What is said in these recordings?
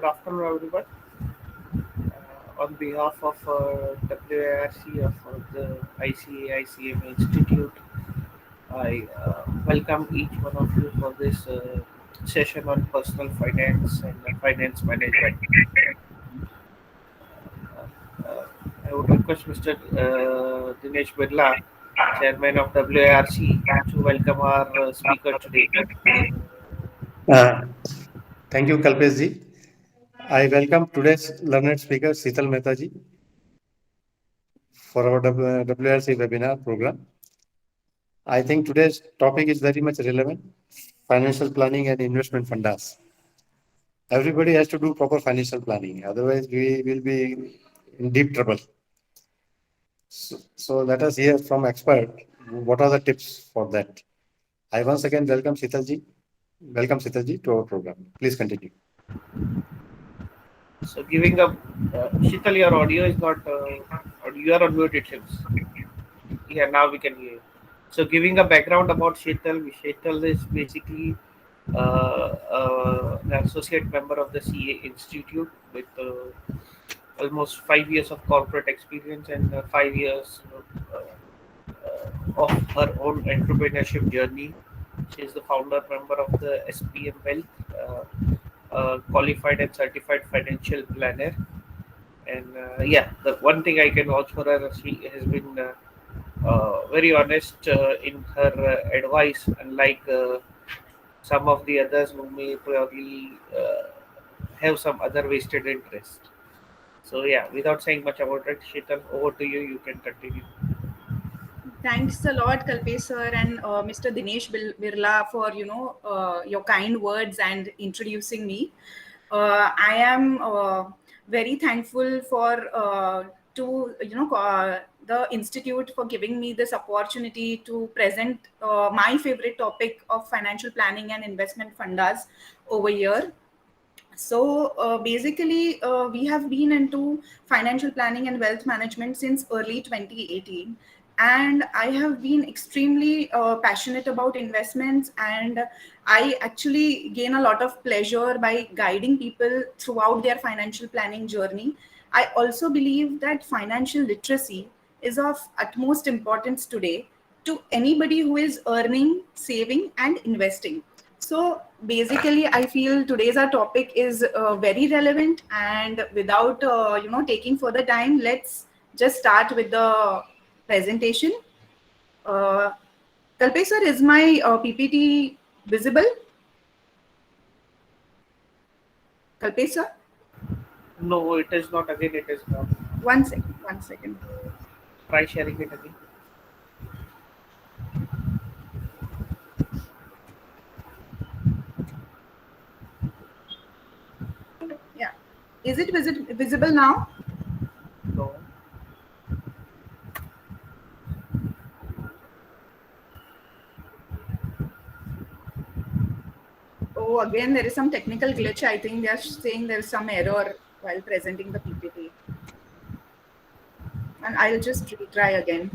Good afternoon, everyone. On behalf of WIRC of the ICAI-CMA Institute, I welcome each one of you for this session on personal finance and finance management. Uh, I would request Mr. Dinesh Birla, Chairman of WIRC, to welcome our speaker today. Uh, Thank you, Kalpesh ji. I welcome today's learned speaker, Sital Mehta ji, for our WRC webinar program. I think today's topic is very much relevant, financial planning and investment fundas. Everybody has to do proper financial planning, otherwise we will be in deep trouble. So let us hear from expert, what are the tips for that? I once again welcome Sital ji. Welcome Sital ji to our program. Please continue. So, giving up, Shital, your audio is not, you are on mute, it seems. Yeah, now we can hear you. So, giving a background about Shetal is basically an associate member of the CA Institute with almost 5 years of corporate experience and 5 years of her own entrepreneurship journey. She is the founder member of the SPM Wealth, qualified and certified financial planner. And yeah, the one thing I can vouch for her, she has been very honest in her advice, unlike some of the others who may probably have some other wasted interest. So yeah, without saying much about it, Sheetal, over to you. You can continue. Thanks a lot, Kalpesh sir and Mr. Dinesh Birla for your kind words and introducing me. I am very thankful for to the institute for giving me this opportunity to present my favorite topic of financial planning and investment fundas over here. So basically, we have been into financial planning and wealth management since early 2018. And I have been extremely passionate about investments, and I actually gain a lot of pleasure by guiding people throughout their financial planning journey. I also believe that financial literacy is of utmost importance today to anybody who is earning, saving, and investing. So basically, I feel today's our topic is very relevant, and without taking further time, let's just start with the presentation. Uh, Kalpesh sir, is my PPT visible? Kalpesh sir, No, it is not. Again, it is not. one second, one second. Try sharing it again. Yeah, is it visible now? No. Oh, again, there is some technical glitch. I think they are saying there is some error while presenting the PPT. And I'll just retry again.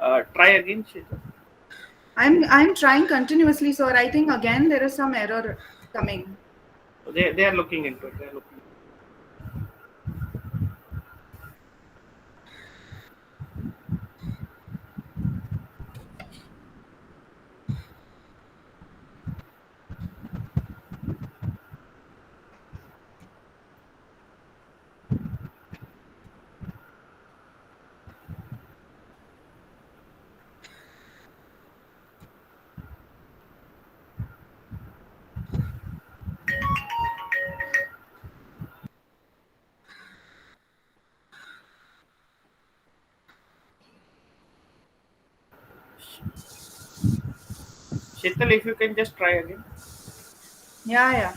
Try again, Shekhar. I'm trying continuously, sir. I think again there is some error coming. They are looking into it. They are looking. Sheetal, if you can just try again. Yeah, yeah.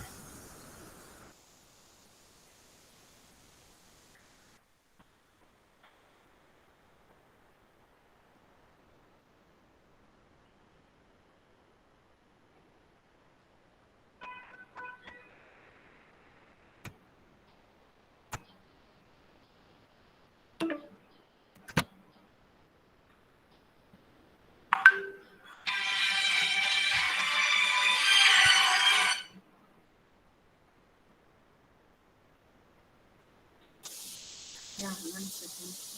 Yeah, 1 second.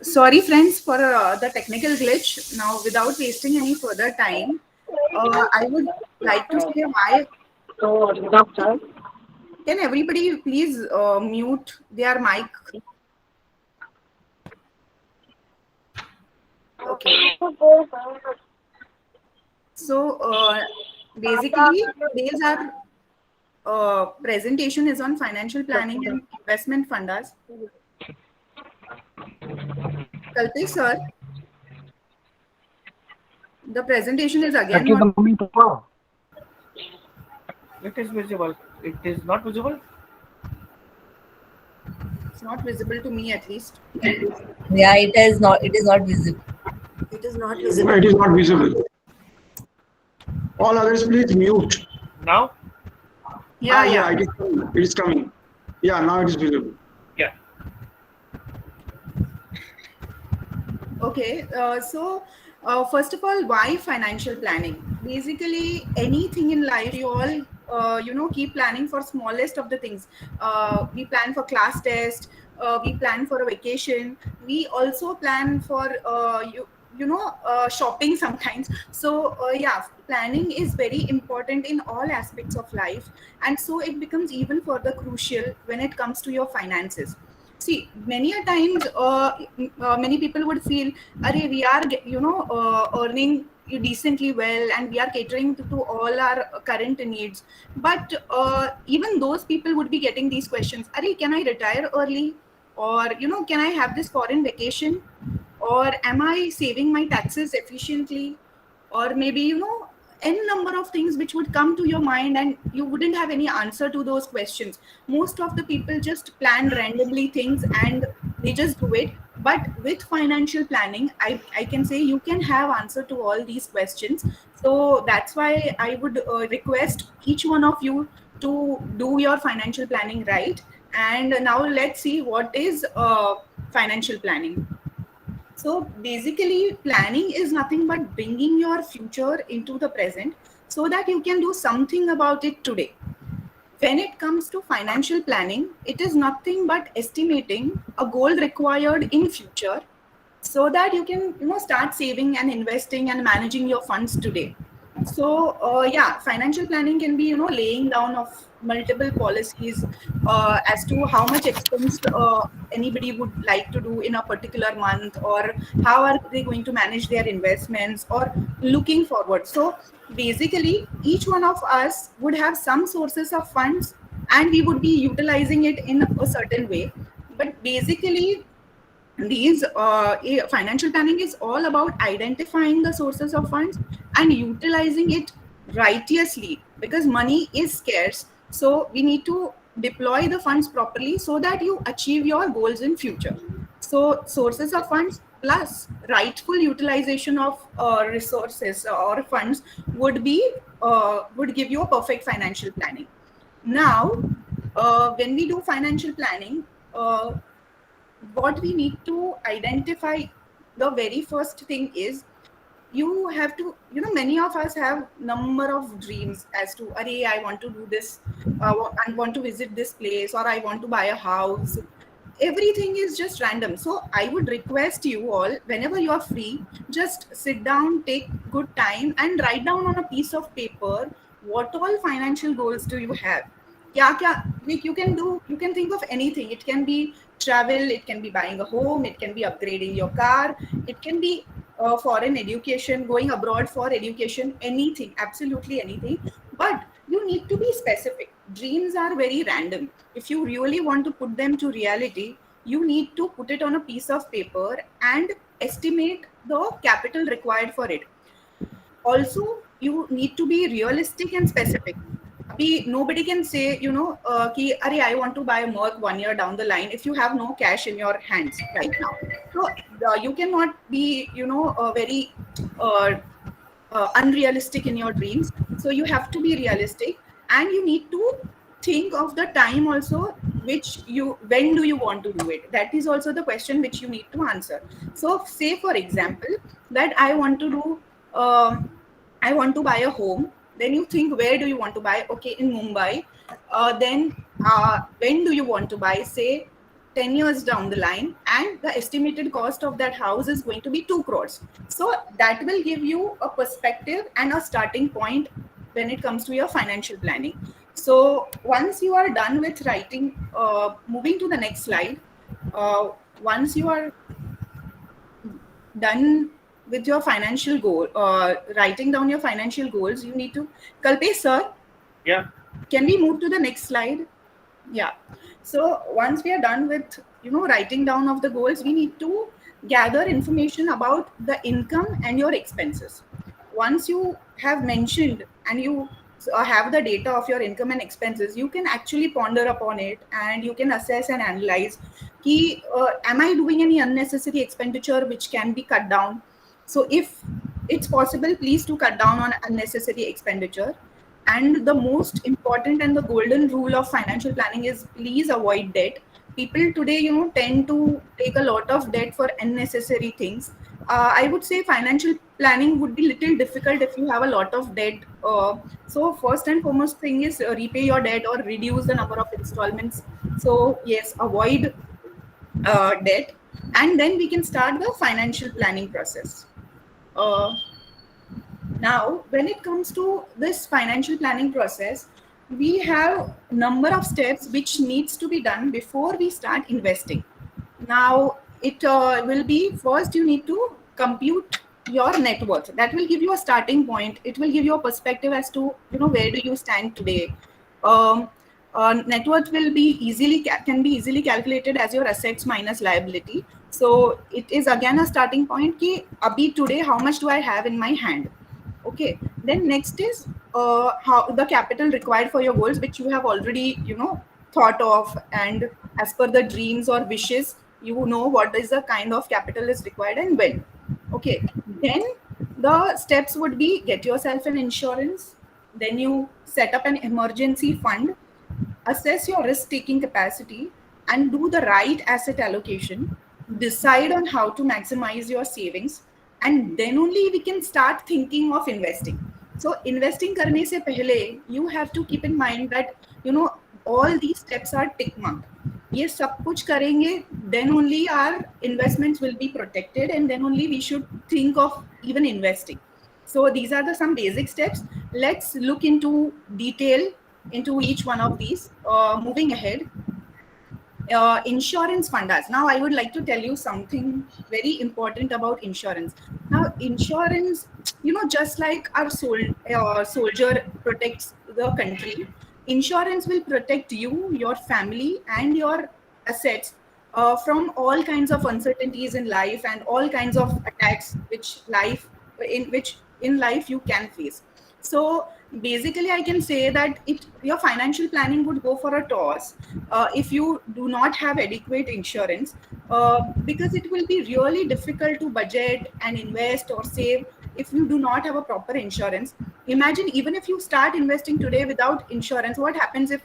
Sorry, friends, for the technical glitch. Now, without wasting any further time, I would like to say why. Can everybody please mute their mic? Okay. So, basically, today's our presentation is on financial planning and investment fundas. Kalpesh sir, the presentation is again not. It is visible. It is not visible. It's not visible to me at least. Yeah, it is not. It is not visible. It is not No, visible. it is not visible. All others, please mute. Now, Yeah, Yeah, yeah. it is coming. It is coming. Yeah, now it is visible. yeah. Okay, so first of all, why financial planning? Basically, anything in life, you all, keep planning for smallest of the things. We plan for class test. We plan for a vacation. We also plan for shopping sometimes. So yeah, planning is very important in all aspects of life, and so it becomes even further crucial when it comes to your finances. See, many a times, many people would feel, "Arey, we are, earning decently well, and we are catering to all our current needs." But even those people would be getting these questions: "Arey, can I retire early? Or can I have this foreign vacation? Or am I saving my taxes efficiently?" Or maybe n number of things which would come to your mind, and you wouldn't have any answer to those questions. Most of the people just plan randomly things and they just do it. But with financial planning, I can say you can have answer to all these questions. So that's why I would request each one of you to do your financial planning right. And now let's see what is financial planning. So basically, planning is nothing but bringing your future into the present so that you can do something about it today. When it comes to financial planning, it is nothing but estimating a goal required in future so that you can start saving and investing and managing your funds today. So yeah, financial planning can be laying down of multiple policies as to how much expense anybody would like to do in a particular month, or how are they going to manage their investments, or looking forward. So basically, each one of us would have some sources of funds, and we would be utilizing it in a certain way. But basically, these financial planning is all about identifying the sources of funds and utilizing it righteously, because money is scarce. So we need to deploy the funds properly so that you achieve your goals in future. So sources of funds plus rightful utilization of resources or funds would give you a perfect financial planning. Now when we do financial planning, what we need to identify, the very first thing is, you have to, many of us have number of dreams as to, "Arey, I want to do this, I want to visit this place, or I want to buy a house." Everything is just random. So I would request you all, whenever you are free, just sit down, take good time, and write down on a piece of paper what all financial goals do you have. Kya, like you can think of anything. It can be travel, it can be buying a home, it can be upgrading your car, it can be foreign education, going abroad for education, anything, absolutely anything. But you need to be specific. Dreams are very random. If you really want to put them to reality, you need to put it on a piece of paper and estimate the capital required for it. Also, you need to be realistic and specific. nobody can say, ki, Arey, I want to buy a Merc 1 year down the line if you have no cash in your hands right now. So you cannot be, very unrealistic in your dreams. So you have to be realistic, and you need to think of the time also, when do you want to do it? That is also the question which you need to answer. So say for example that I want to buy a home. Then you think, where do you want to buy? Okay, in Mumbai. Then when do you want to buy? Say 10 years down the line, and the estimated cost of that house is going to be 2 crores. So that will give you a perspective and a starting point when it comes to your financial planning. So once you are done with writing, moving to the next slide, once you are done with your financial goal, writing down your financial goals, you need to, Kalpesh sir, Yeah. can we move to the next slide? Yeah. So once we are done with, writing down of the goals, we need to gather information about the income and your expenses. Once you have mentioned and you have the data of your income and expenses, you can actually ponder upon it, and you can assess and analyze, am I doing any unnecessary expenditure which can be cut down? So if it's possible, please to cut down on unnecessary expenditure. And the most important and the golden rule of financial planning is, please avoid debt. People today, tend to take a lot of debt for unnecessary things. I would say financial planning would be little difficult if you have a lot of debt. So first and foremost thing is, repay your debt or reduce the number of installments. So yes, avoid debt, and then we can start the financial planning process. Now, when it comes to this financial planning process, we have number of steps which needs to be done before we start investing. Now, it will be, first you need to compute your net worth. That will give you a starting point. It will give you a perspective as to, where do you stand today. Net worth will be can be easily calculated as your assets minus liability. So it is again a starting point ki abhi today how much do I have in my hand. Okay, then next is how the capital required for your goals, which you have already thought of, and as per the dreams or wishes, you know what is the kind of capital is required and when. Okay, then the steps would be, get yourself an insurance, then you set up an emergency fund, assess your risk taking capacity, and do the right asset allocation, decide on how to maximize your savings, and then only we can start thinking of investing. So investing karne se pehle, you have to keep in mind that all these steps are tick marked. ये सब कुछ करेंगे, then only our investments will be protected, and then only we should think of even investing. So these are the some basic steps. Let's look into detail into each one of these. Moving ahead, insurance fundas. Now, I would like to tell you something very important about insurance. Now, insurance, just like our soldier protects the country, insurance will protect you, your family, and your assets from all kinds of uncertainties in life and all kinds of attacks which in life you can face. So basically, I can say that your financial planning would go for a toss if you do not have adequate insurance, because it will be really difficult to budget and invest or save if you do not have a proper insurance. Imagine, even if you start investing today without insurance, what happens if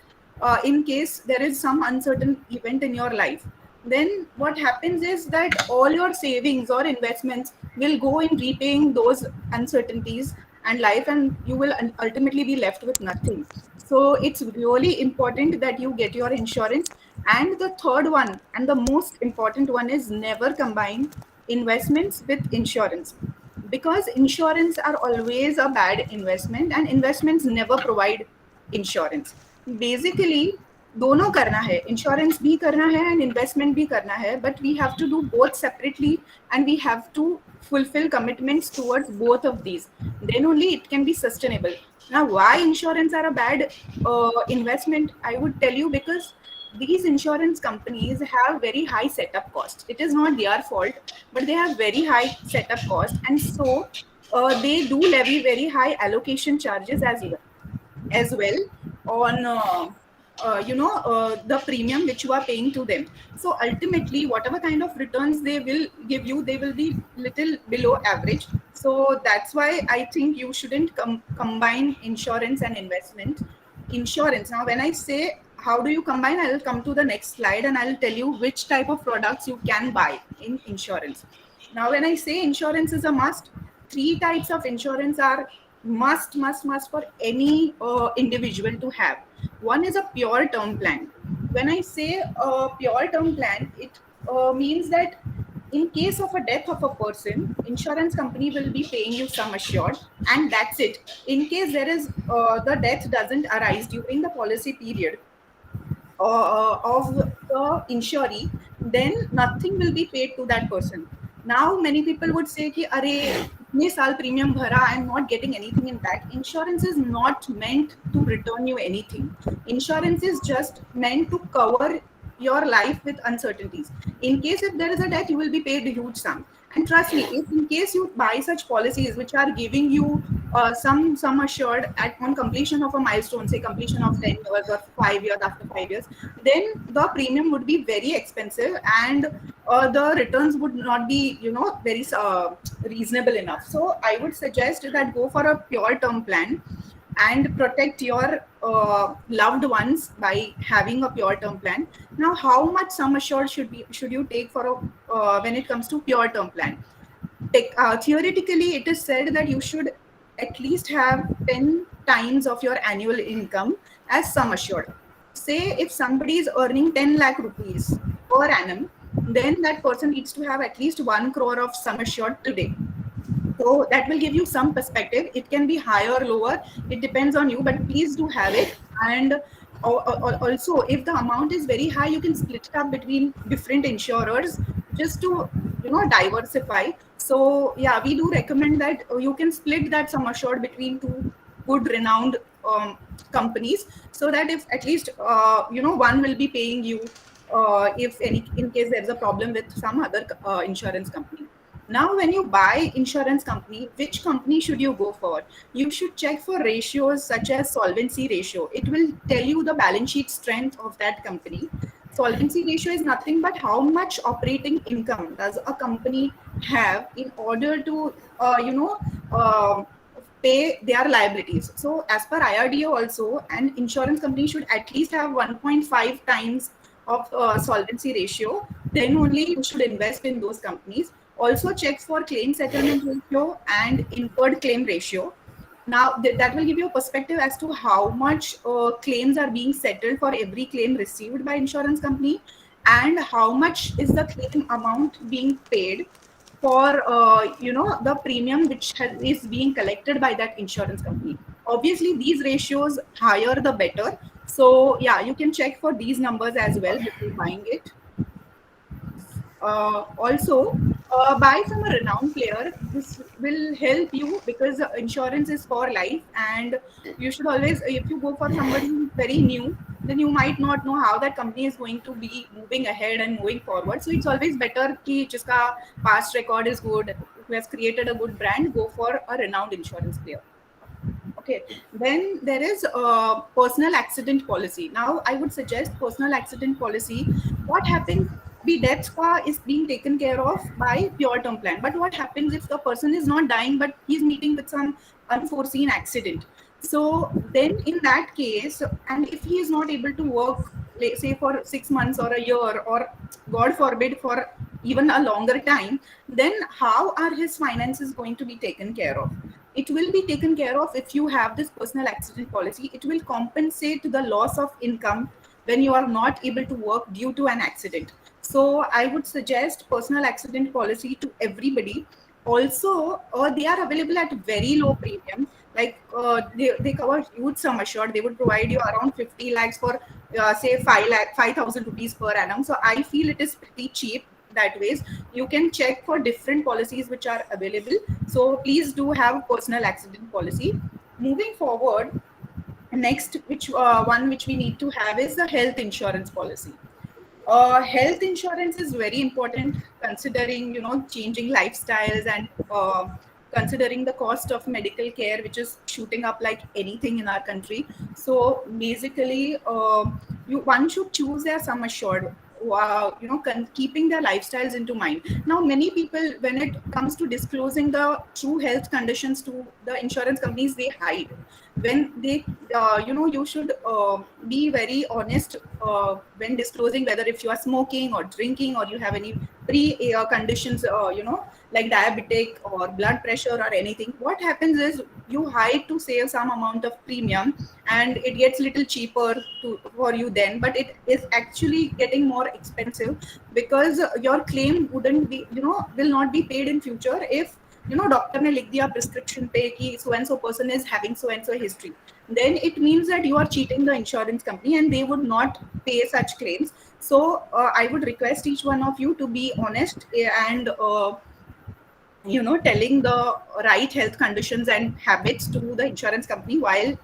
in case there is some uncertain event in your life? Then what happens is that all your savings or investments will go in repaying those uncertainties and life, and you will ultimately be left with nothing. So it's really important that you get your insurance. And the third one and the most important one is, never combine investments with insurance, because insurance are always a bad investment, and investments never provide insurance. Basically, दोनों करना है, insurance भी करना है and investment भी करना है, but we have to do both separately, and we have to fulfill commitments towards both of these. Then only it can be sustainable. Now, why insurance are a bad investment? I would tell you, because these insurance companies have very high setup costs. It is not their fault, but they have very high setup costs, and so they do levy very high allocation charges as well. on the premium which you are paying to them. So ultimately, whatever kind of returns they will give you, they will be little below average. So that's why I think you shouldn't combine insurance and investment. Insurance, now when I say how do you combine, I will come to the next slide and I will tell you which type of products you can buy in insurance. Now when I say insurance is a must, three types of insurance are must for any individual to have. One is a pure term plan. When I say a pure term plan, it means that in case of a death of a person, insurance company will be paying you sum assured, and that's it. In case there is the death doesn't arise during the policy period of the insuree, then nothing will be paid to that person. Now, many people would say, कि, अरे, इतने साल premium भरा, I am not getting anything in back. Insurance is not meant to return you anything. Insurance is just meant to cover your life with uncertainties. In case if there is a death, you will be paid a huge sum. And trust me, if in case you buy such policies which are giving you some assured at on completion of a milestone, say completion of 10 years or 5 years, after 5 years, then the premium would be very expensive and the returns would not be, very reasonable enough. So I would suggest that go for a pure term plan and protect your loved ones by having a pure term plan. Now, how much sum assured should you take for when it comes to pure term plan? Theoretically, it is said that you should at least have 10 times of your annual income as sum assured. Say if somebody is earning 10 lakh rupees per annum, then that person needs to have at least 1 crore of sum assured today. So that will give you some perspective. It can be higher or lower, it depends on you, but please do have it. And also, if the amount is very high, you can split it up between different insurers just to diversify. So yeah, we do recommend that you can split that sum assured between two good renowned companies, so that if at least one will be paying you if any in case there's a problem with some other insurance company. Now, when you buy insurance company, which company should you go for? You should check for ratios such as solvency ratio. It will tell you the balance sheet strength of that company. Solvency ratio is nothing but how much operating income does a company have in order to, pay their liabilities. So, as per IRDA, also, an insurance company should at least have 1.5 times of solvency ratio. Then only you should invest in those companies. Also check for claim settlement ratio and incurred claim ratio. Now that will give you a perspective as to how much claims are being settled for every claim received by insurance company, and how much is the claim amount being paid for the premium which is being collected by that insurance company. Obviously, these ratios higher the better. So yeah, you can check for these numbers as well before buying it. Also, buy from a renowned player. This will help you because insurance is for life, and you should always, if you go for somebody who's very new, then you might not know how that company is going to be moving ahead and moving forward. So it's always better कि जिसका past record is good, who has created a good brand, go for a renowned insurance player. Okay, then there is a personal accident policy. Now, I would suggest personal accident policy. What happens? The death is being taken care of by pure term plan. But what happens if the person is not dying, but he's meeting with some unforeseen accident? So then, in that case, and if he is not able to work, say for 6 months or a year, or God forbid, for even a longer time, then how are his finances going to be taken care of? It will be taken care of if you have this personal accident policy. It will compensate the loss of income when you are not able to work due to an accident. So I would suggest personal accident policy to everybody. Also, they are available at very low premium. Like they cover huge sum assured. They would provide you around 50 lakhs for say 5,000 rupees per annum. So I feel it is pretty cheap that ways. You can check for different policies which are available. So please do have personal accident policy. Moving forward, next which one which we need to have is the health insurance policy. Health insurance is very important considering changing lifestyles and considering the cost of medical care, which is shooting up like anything in our country. So basically, one should choose their sum assured, keeping their lifestyles into mind. Now, many people, when it comes to disclosing the true health conditions to the insurance companies, they hide. When they, you should be very honest when disclosing whether if you are smoking or drinking or you have any conditions, like diabetic or blood pressure or anything. What happens is you hide to save some amount of premium, and it gets little cheaper for you then, but it is actually getting more expensive, because your claim wouldn't be, will not be paid in future if doctor ने लिख दिया prescription पे कि so and so person is having so and so history. Then it means that you are cheating the insurance company and they would not pay such claims. So I would request each one of you to be honest and telling the right health conditions and habits to the insurance company while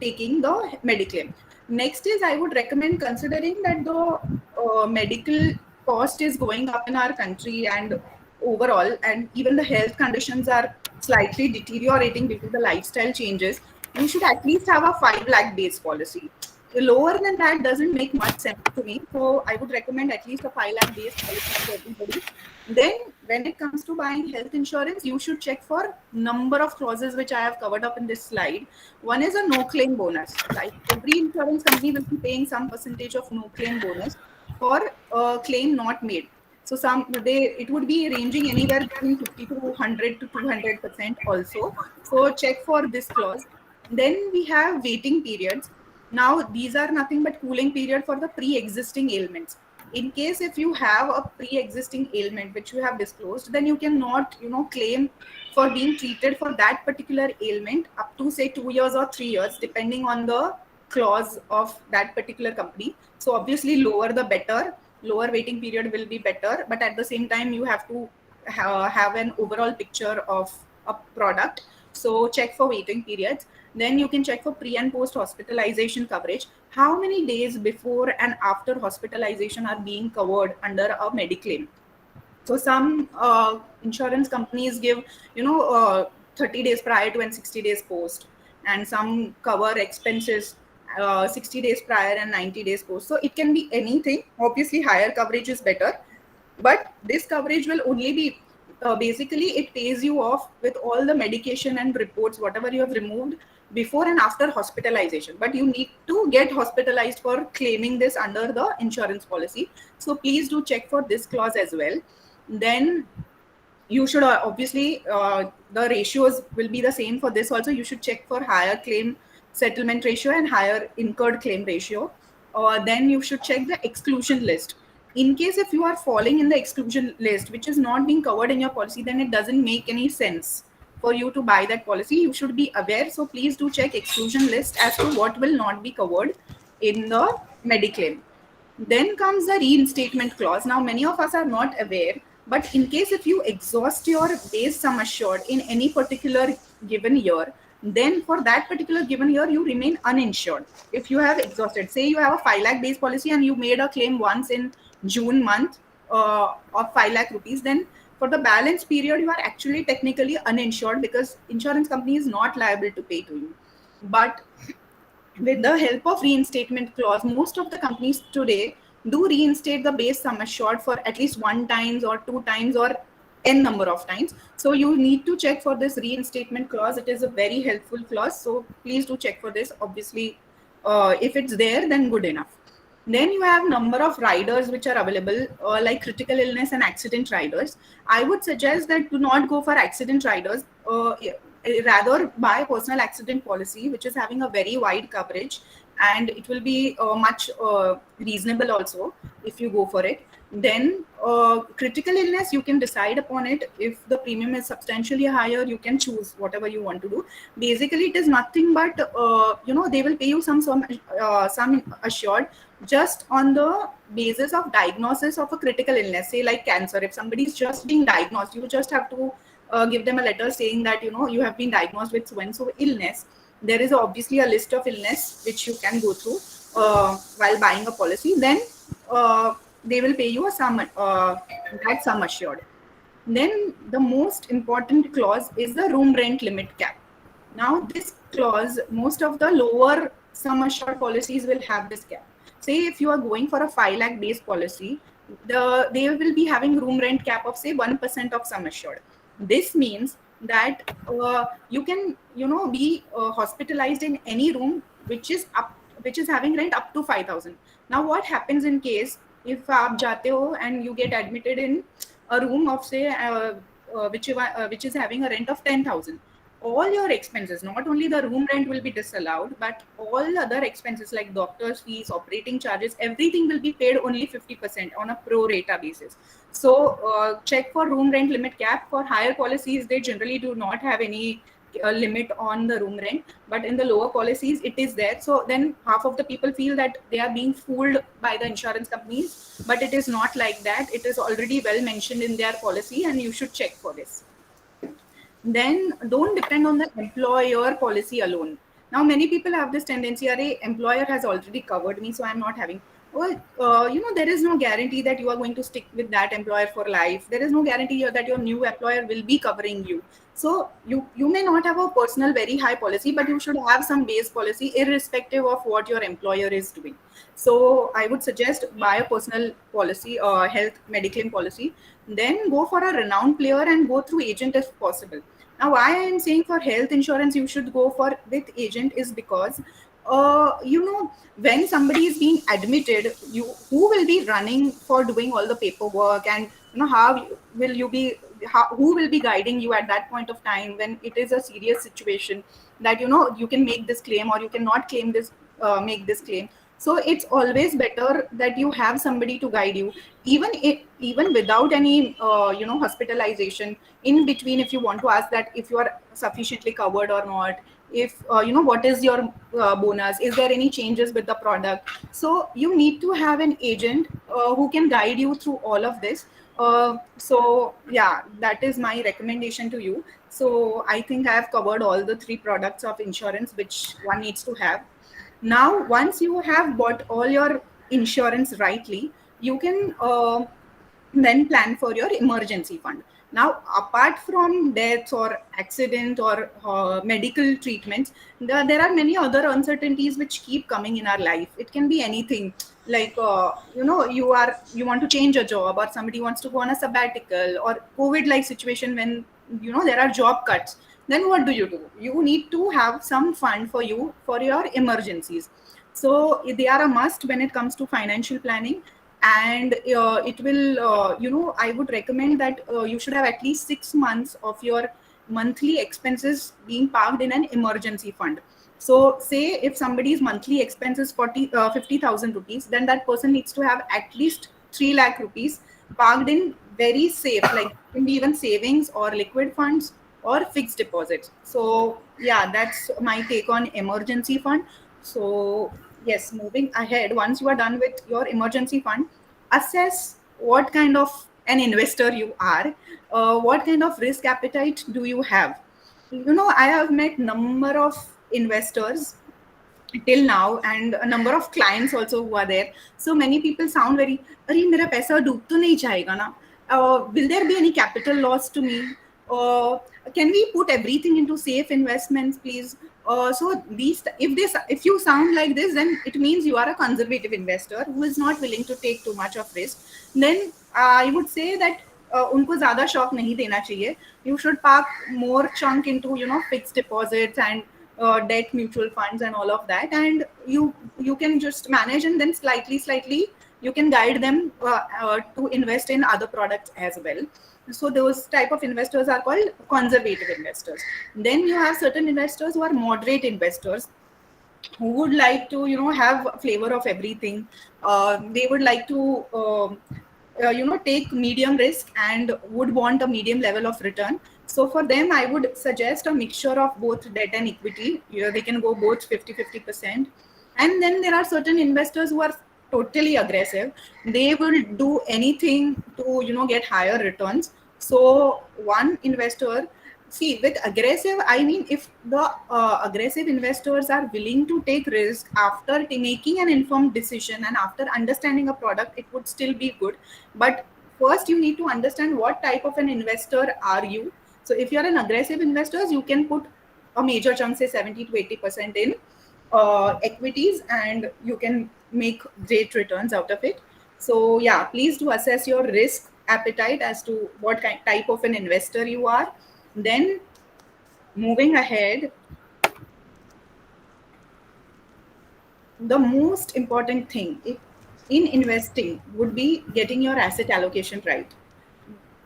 taking the mediclaim. Next is, I would recommend considering that the medical cost is going up in our country and overall, and even the health conditions are slightly deteriorating due to the lifestyle changes. You should at least have a 5 lakh base policy. Lower than that doesn't make much sense to me. So I would recommend at least a 5 lakh base policy for everybody. Then when it comes to buying health insurance, you should check for number of clauses which I have covered up in this slide. One is a no claim bonus. Like every insurance company will be paying some percentage of no claim bonus for a claim not made. So it would be ranging anywhere between 50 to 100 to 200% also. So check for this clause. Then we have waiting periods. Now these are nothing but cooling period for the pre-existing ailments. In case if you have a pre-existing ailment which you have disclosed, then you cannot claim for being treated for that particular ailment up to say 2 years or 3 years, depending on the clause of that particular company. So obviously lower the better, lower waiting period will be better, but at the same time you have to have an overall picture of a product. So check for waiting periods. Then you can check for pre and post hospitalization coverage. How many days before and after hospitalization are being covered under a mediclaim? So some insurance companies give 30 days prior to and 60 days post, and some cover expenses 60 days prior and 90 days post. So it can be anything. Obviously higher coverage is better, but this coverage will only be basically it pays you off with all the medication and reports whatever you have removed before and after hospitalization, but you need to get hospitalized for claiming this under the insurance policy. So please do check for this clause as well. Then you should obviously the ratios will be the same for this also. You should check for higher claim settlement ratio and higher incurred claim ratio. Then you should check the exclusion list. In case if you are falling in the exclusion list which is not being covered in your policy, then it doesn't make any sense for you to buy that policy. You should be aware. So please do check exclusion list as to what will not be covered in the mediclaim. Then comes the reinstatement clause. Now many of us are not aware, but in case if you exhaust your base sum assured in any particular given year, then for that particular given year you remain uninsured. If you have exhausted, say you have a 5 lakh base policy and you made a claim once in June month of 5 lakh rupees, then for the balance period you are actually technically uninsured because insurance company is not liable to pay to you. But with the help of reinstatement clause, most of the companies today do reinstate the base sum assured for at least 1 times or 2 times or n number of times. So you need to check for this reinstatement clause. It is a very helpful clause. So please do check for this. Obviously, if it's there, then good enough. Then you have number of riders which are available, like critical illness and accident riders. I would suggest that do not go for accident riders. Rather buy a personal accident policy which is having a very wide coverage, and it will be much reasonable also if you go for it. Then critical illness, you can decide upon it. If the premium is substantially higher, you can choose whatever you want to do. Basically it is nothing but they will pay you some assured just on the basis of diagnosis of a critical illness, say like cancer. If somebody is just being diagnosed, you just have to give them a letter saying that you have been diagnosed with so and so illness. There is obviously a list of illness which you can go through while buying a policy. Then they will pay you a sum that sum assured. Then the most important clause is the room rent limit cap. Now this clause, most of the lower sum assured policies will have this cap. Say if you are going for a 5 lakh base policy, they will be having room rent cap of say 1% of sum assured. This means that you can be hospitalized in any room which is having rent up to 5,000. Now what happens in case if aap jate ho and you get admitted in a room of say which is having a rent of 10,000, all your expenses, not only the room rent will be disallowed, but all other expenses like doctor's fees, operating charges, everything will be paid only 50% on a pro rata basis. So check for room rent limit cap. For higher policies, they generally do not have any limit on the room rent, but in the lower policies it is there. So then half of the people feel that they are being fooled by the insurance companies, but it is not like that. It is already well mentioned in their policy and you should check for this. Then don't depend on the employer policy alone. Now many people have this tendency, "Arey, employer has already covered me, so I'm not having." Well, there is no guarantee that you are going to stick with that employer for life. There is no guarantee that your new employer will be covering you. So you may not have a personal very high policy, but you should have some base policy irrespective of what your employer is doing. So I would suggest buy a personal policy, health mediclaim policy, then go for a renowned player and go through agent if possible. Now, why I am saying for health insurance you should go for with agent is because, when somebody is being admitted, who will be running for doing all the paperwork, and how will you be, who will be guiding you at that point of time when it is a serious situation that you can make this claim or you cannot claim this, make this claim. So it's always better that you have somebody to guide you, even without any hospitalization. In between, if you want to ask that if you are sufficiently covered or not, if what is your bonus, is there any changes with the product. So you need to have an agent who can guide you through all of this. So yeah, that is my recommendation to you. So I think I have covered all the 3 products of insurance which one needs to have. Now once you have bought all your insurance rightly, you can then plan for your emergency fund. Now apart from deaths or accident or medical treatments, there are many other uncertainties which keep coming in our life. It can be anything, like you want to change a job, or somebody wants to go on a sabbatical, or COVID like situation when there are job cuts. Then what do? You need to have some fund for you for your emergencies. So they are a must when it comes to financial planning. And it will I would recommend that you should have at least 6 months of your monthly expenses being parked in an emergency fund. So say if somebody's monthly expense is 50,000 rupees, then that person needs to have at least 3 lakh rupees parked in very safe, like can be even savings or liquid funds or fixed deposits. So yeah, that's my take on emergency fund. So yes, moving ahead, once you are done with your emergency fund, assess what kind of an investor you are, what kind of risk appetite do you have. I have met number of investors till now, and a number of clients also who are there. So many people sound very, "Arey, mera paisa doob to nahi jayega na? Will there be any capital loss to me? Uh, can we put everything into safe investments, please?" So if you sound like this, then it means you are a conservative investor who is not willing to take too much of risk. Then I would say that उनको ज़्यादा shock नहीं देना चाहिए. You should park more chunk into fixed deposits and debt mutual funds and all of that, and you can just manage, and then slightly you can guide them to invest in other products as well. So those type of investors are called conservative investors. Then you have certain investors who are moderate investors, who would like to have flavor of everything. They would like to take medium risk and would want a medium level of return. So for them, I would suggest a mixture of both debt and equity. They can go both 50-50%. And then there are certain investors who are totally aggressive. They will do anything to get higher returns. So one investor, see, with aggressive, I mean, if the aggressive investors are willing to take risk after making an informed decision and after understanding a product, it would still be good. But first you need to understand what type of an investor are you. So if you're an aggressive investor, you can put a major chunk, say 70 to 80% in equities, and you can make great returns out of it. So yeah, please do assess your risk appetite as to what type of an investor you are. Then moving ahead, the most important thing in investing would be getting your asset allocation right.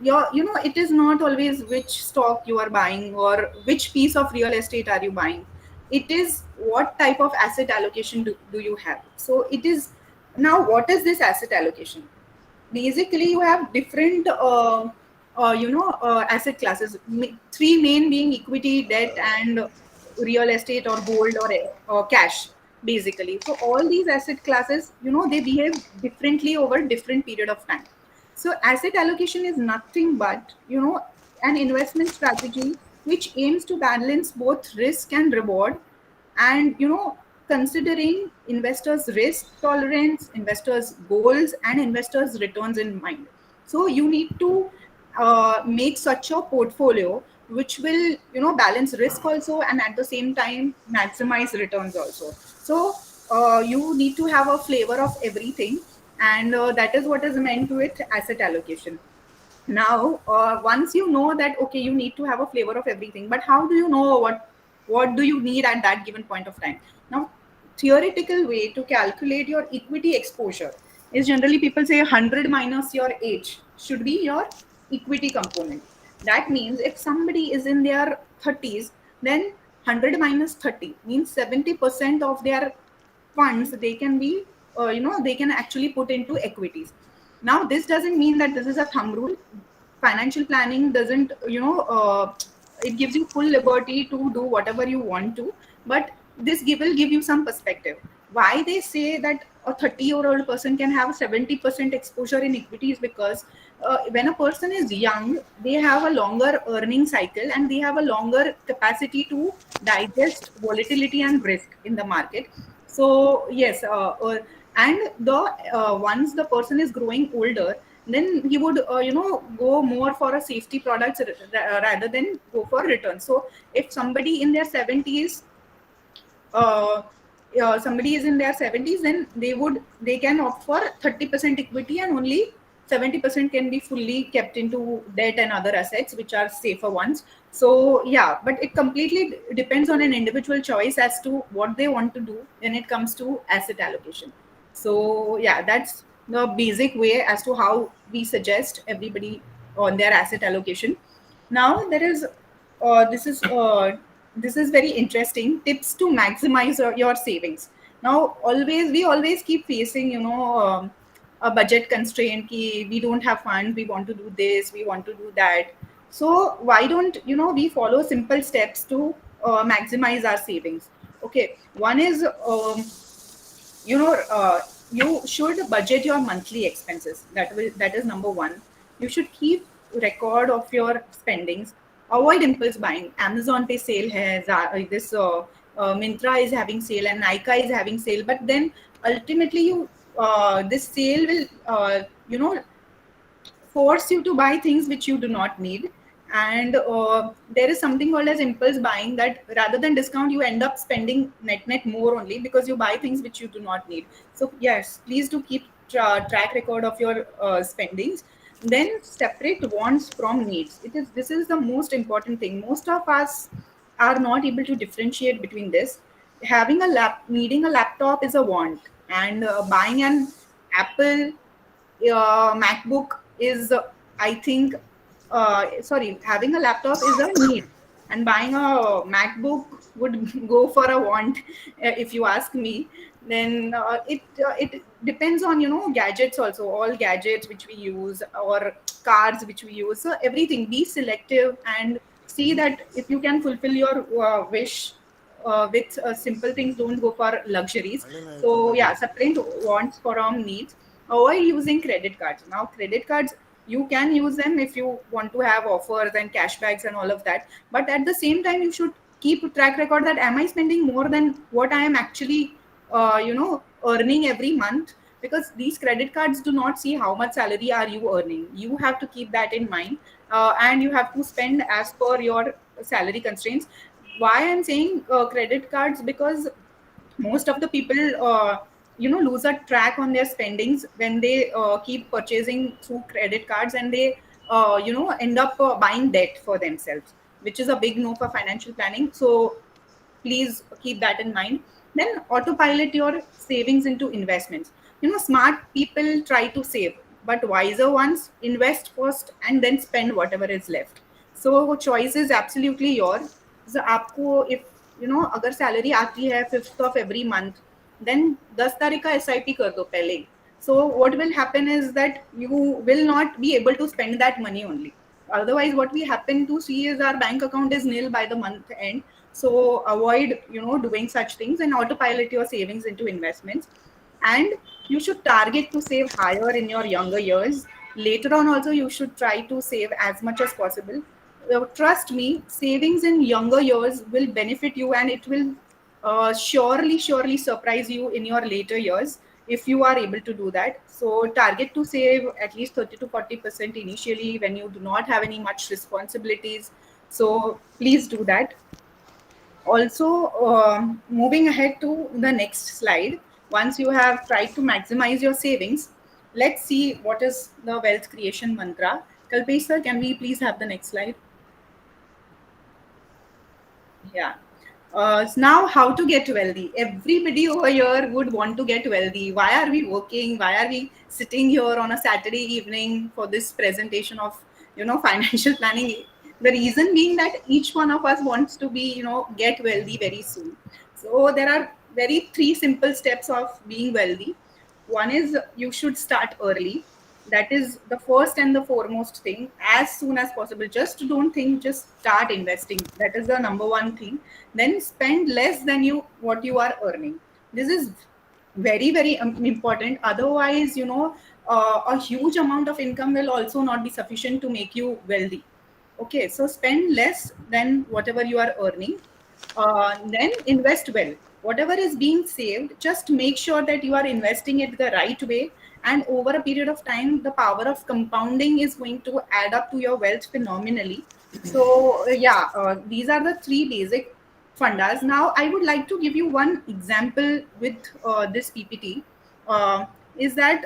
It is not always which stock you are buying or which piece of real estate are you buying. It is what type of asset allocation do you have. So it is, now what is this asset allocation? Basically you have different asset classes. Three main being equity, debt, and real estate or gold or cash, basically. So all these asset classes, they behave differently over different period of time. So asset allocation is nothing but an investment strategy which aims to balance both risk and reward, and considering investors risk tolerance, investors goals, and investors returns in mind. So you need to make such a portfolio which will balance risk also, and at the same time maximize returns also. So you need to have a flavor of everything, and that is what is meant with asset allocation. Now once you know that, okay, you need to have a flavor of everything, but how do you know what do you need at that given point of time? Now, theoretical way to calculate your equity exposure is, generally people say 100 minus your age should be your equity component. That means if somebody is in their 30s, then 100 minus 30 means 70% of their funds they can be they can actually put into equities. Now this doesn't mean that this is a thumb rule. Financial planning doesn't it gives you full liberty to do whatever you want to, but this will give you some perspective. Why they say that a 30-year-old person can have 70% exposure in equities? Because when a person is young, they have a longer earning cycle and they have a longer capacity to digest volatility and risk in the market. So yes, and the once the person is growing older, then he would go more for a safety products rather than go for return. So if somebody in their 70s, uh, somebody is in their 70s, then they can opt for 30% equity, and only 70% can be fully kept into debt and other assets which are safer ones. So yeah, but it completely depends on an individual choice as to what they want to do when it comes to asset allocation. So yeah, that's the basic way as to how we suggest everybody on their asset allocation. Now there is this is very interesting, tips to maximize your savings. Now we always keep facing a budget constraint ki we don't have funds, we want to do this, we want to do that. So why don't we follow simple steps to maximize our savings? Okay, one is you should budget your monthly expenses. That is number one. You should keep record of your spendings. Avoid impulse buying. Amazon pay sale hai, this Mintra is having sale and Nika is having sale, but then ultimately this sale will force you to buy things which you do not need. And there is something called as impulse buying, that rather than discount you end up spending net more only because you buy things which you do not need. So yes, please do keep track record of your spendings. Then separate wants from needs. This is the most important thing. Most of us are not able to differentiate between this. Needing a laptop is a want, and buying an Apple MacBook is, I think, sorry, having a laptop is a need, and buying a MacBook would go for a want, if you ask me. Then it depends on gadgets also, all gadgets which we use, or cars which we use. So everything, be selective and see that if you can fulfill your wish with simple things. Don't go for luxuries. So yeah, separate wants from needs. Avoid using credit cards. Now credit cards, you can use them if you want to have offers and cashbacks and all of that, but at the same time you should keep a track record that am I spending more than what I am actually earning every month. because these credit cards do not see how much salary are you earning. You have to keep that in mind, and you have to spend as per your salary constraints. Why I'm saying credit cards? Because most of the people lose a track on their spendings when they keep purchasing through credit cards, and they end up buying debt for themselves, which is a big no for financial planning. So please keep that in mind. Then autopilot your savings into investments. Smart people try to save, but wiser ones invest first and then spend whatever is left. So choice is absolutely yours. So आपको if अगर salary आती है 5th of every month, then 10 तारीख का SIP कर दो पहले ही. So what will happen is that you will not be able to spend that money only. Otherwise, what we happen to see is our bank account is nil by the month end. So avoid doing such things, and autopilot your savings into investments. And you should target to save higher in your younger years. Later on also, you should try to save as much as possible. Trust me, savings in younger years will benefit you, and it will surely surprise you in your later years if you are able to do that. So target to save at least 30 to 40% initially when you do not have any much responsibilities. So please do that. Also, moving ahead to the next slide, once you have tried to maximize your savings, let's see what is the wealth creation mantra. Kalpesh sir, can we please have the next slide? Yeah. So now, how to get wealthy? Everybody over here would want to get wealthy. Why are we working? Why are we sitting here on a Saturday evening for this presentation of financial planning? The reason being that each one of us wants to be get wealthy very soon. So there are very three simple steps of being wealthy. One is you should start early. That is the first and the foremost thing. As soon as possible, just don't think, just start investing. That is the number one thing. Then spend less than what you are earning. This is very important. Otherwise, a huge amount of income will also not be sufficient to make you wealthy. Okay, so spend less than whatever you are earning. Then invest well. Whatever is being saved, just make sure that you are investing it the right way. And over a period of time, the power of compounding is going to add up to your wealth phenomenally. So, these are the three basic fundas. Now, I would like to give you one example with this PPT. Is that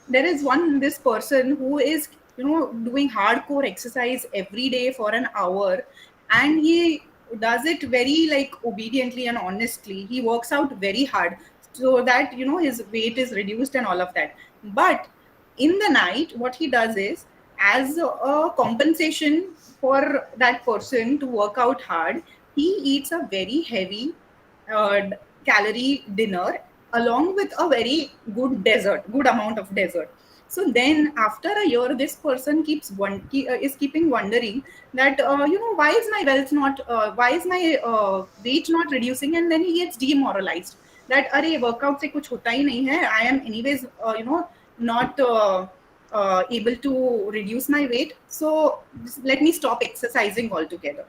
there is this person who is doing hardcore exercise every day for an hour, and he does it very like obediently and honestly. He works out very hard so that his weight is reduced and all of that. But in the night, what he does is, as a compensation for that person to work out hard, he eats a very heavy uh, calorie dinner along with a very good amount of dessert. So then after a year, this person is keeping wondering that why is my wealth not why is my weight not reducing, and then he gets demoralized that अरे workout से कुछ होता ही नहीं है, I am anyways not able to reduce my weight, so let me stop exercising altogether.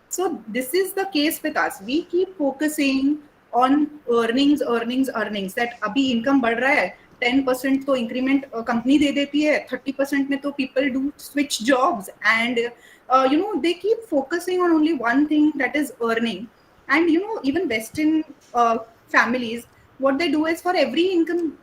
So this is the case with us. We keep focusing on earnings. That अभी income बढ़ रहा है, 10% तो increment company दे देती है, 30% में तो people do switch jobs, and they keep focusing on only one thing, that is earning. And even Western families, what they do is, for every income,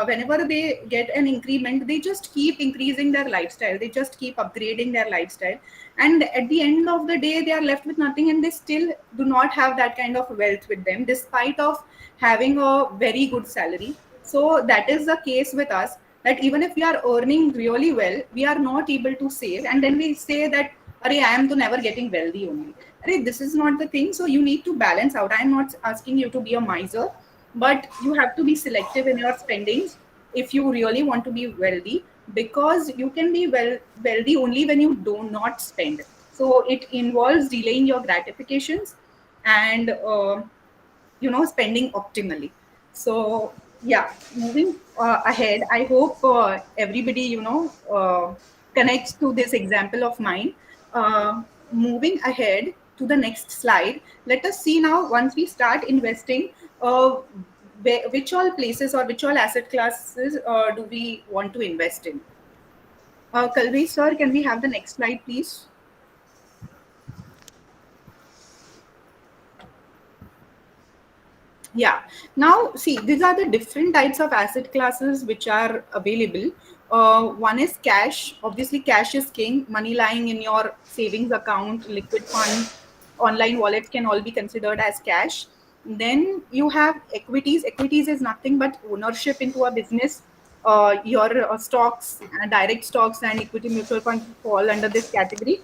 whenever they get an increment, they just keep increasing their lifestyle, they just keep upgrading their lifestyle, and at the end of the day they are left with nothing, and they still do not have that kind of wealth with them despite of having a very good salary. So that is the case with us, that even if we are earning really well, we are not able to save, and then we say that I am to never getting wealthy only. This is not the thing. So you need to balance out. I am not asking you to be a miser, but you have to be selective in your spendings if you really want to be wealthy, because you can be wealthy only when you do not spend. So it involves delaying your gratifications and spending optimally. So yeah, moving ahead, I hope everybody connects to this example of mine. Moving ahead to the next slide, let us see now, once we start investing, which all places or which all asset classes do we want to invest in? Kalvi sir, can we have the next slide, please? Yeah. Now, see, these are the different types of asset classes which are available. One is cash. Obviously, cash is king. Money lying in your savings account, liquid funds, online wallets can all be considered as cash. Then you have equities. Equities is nothing but ownership into a business. Your stocks, direct stocks, and equity mutual funds fall under this category.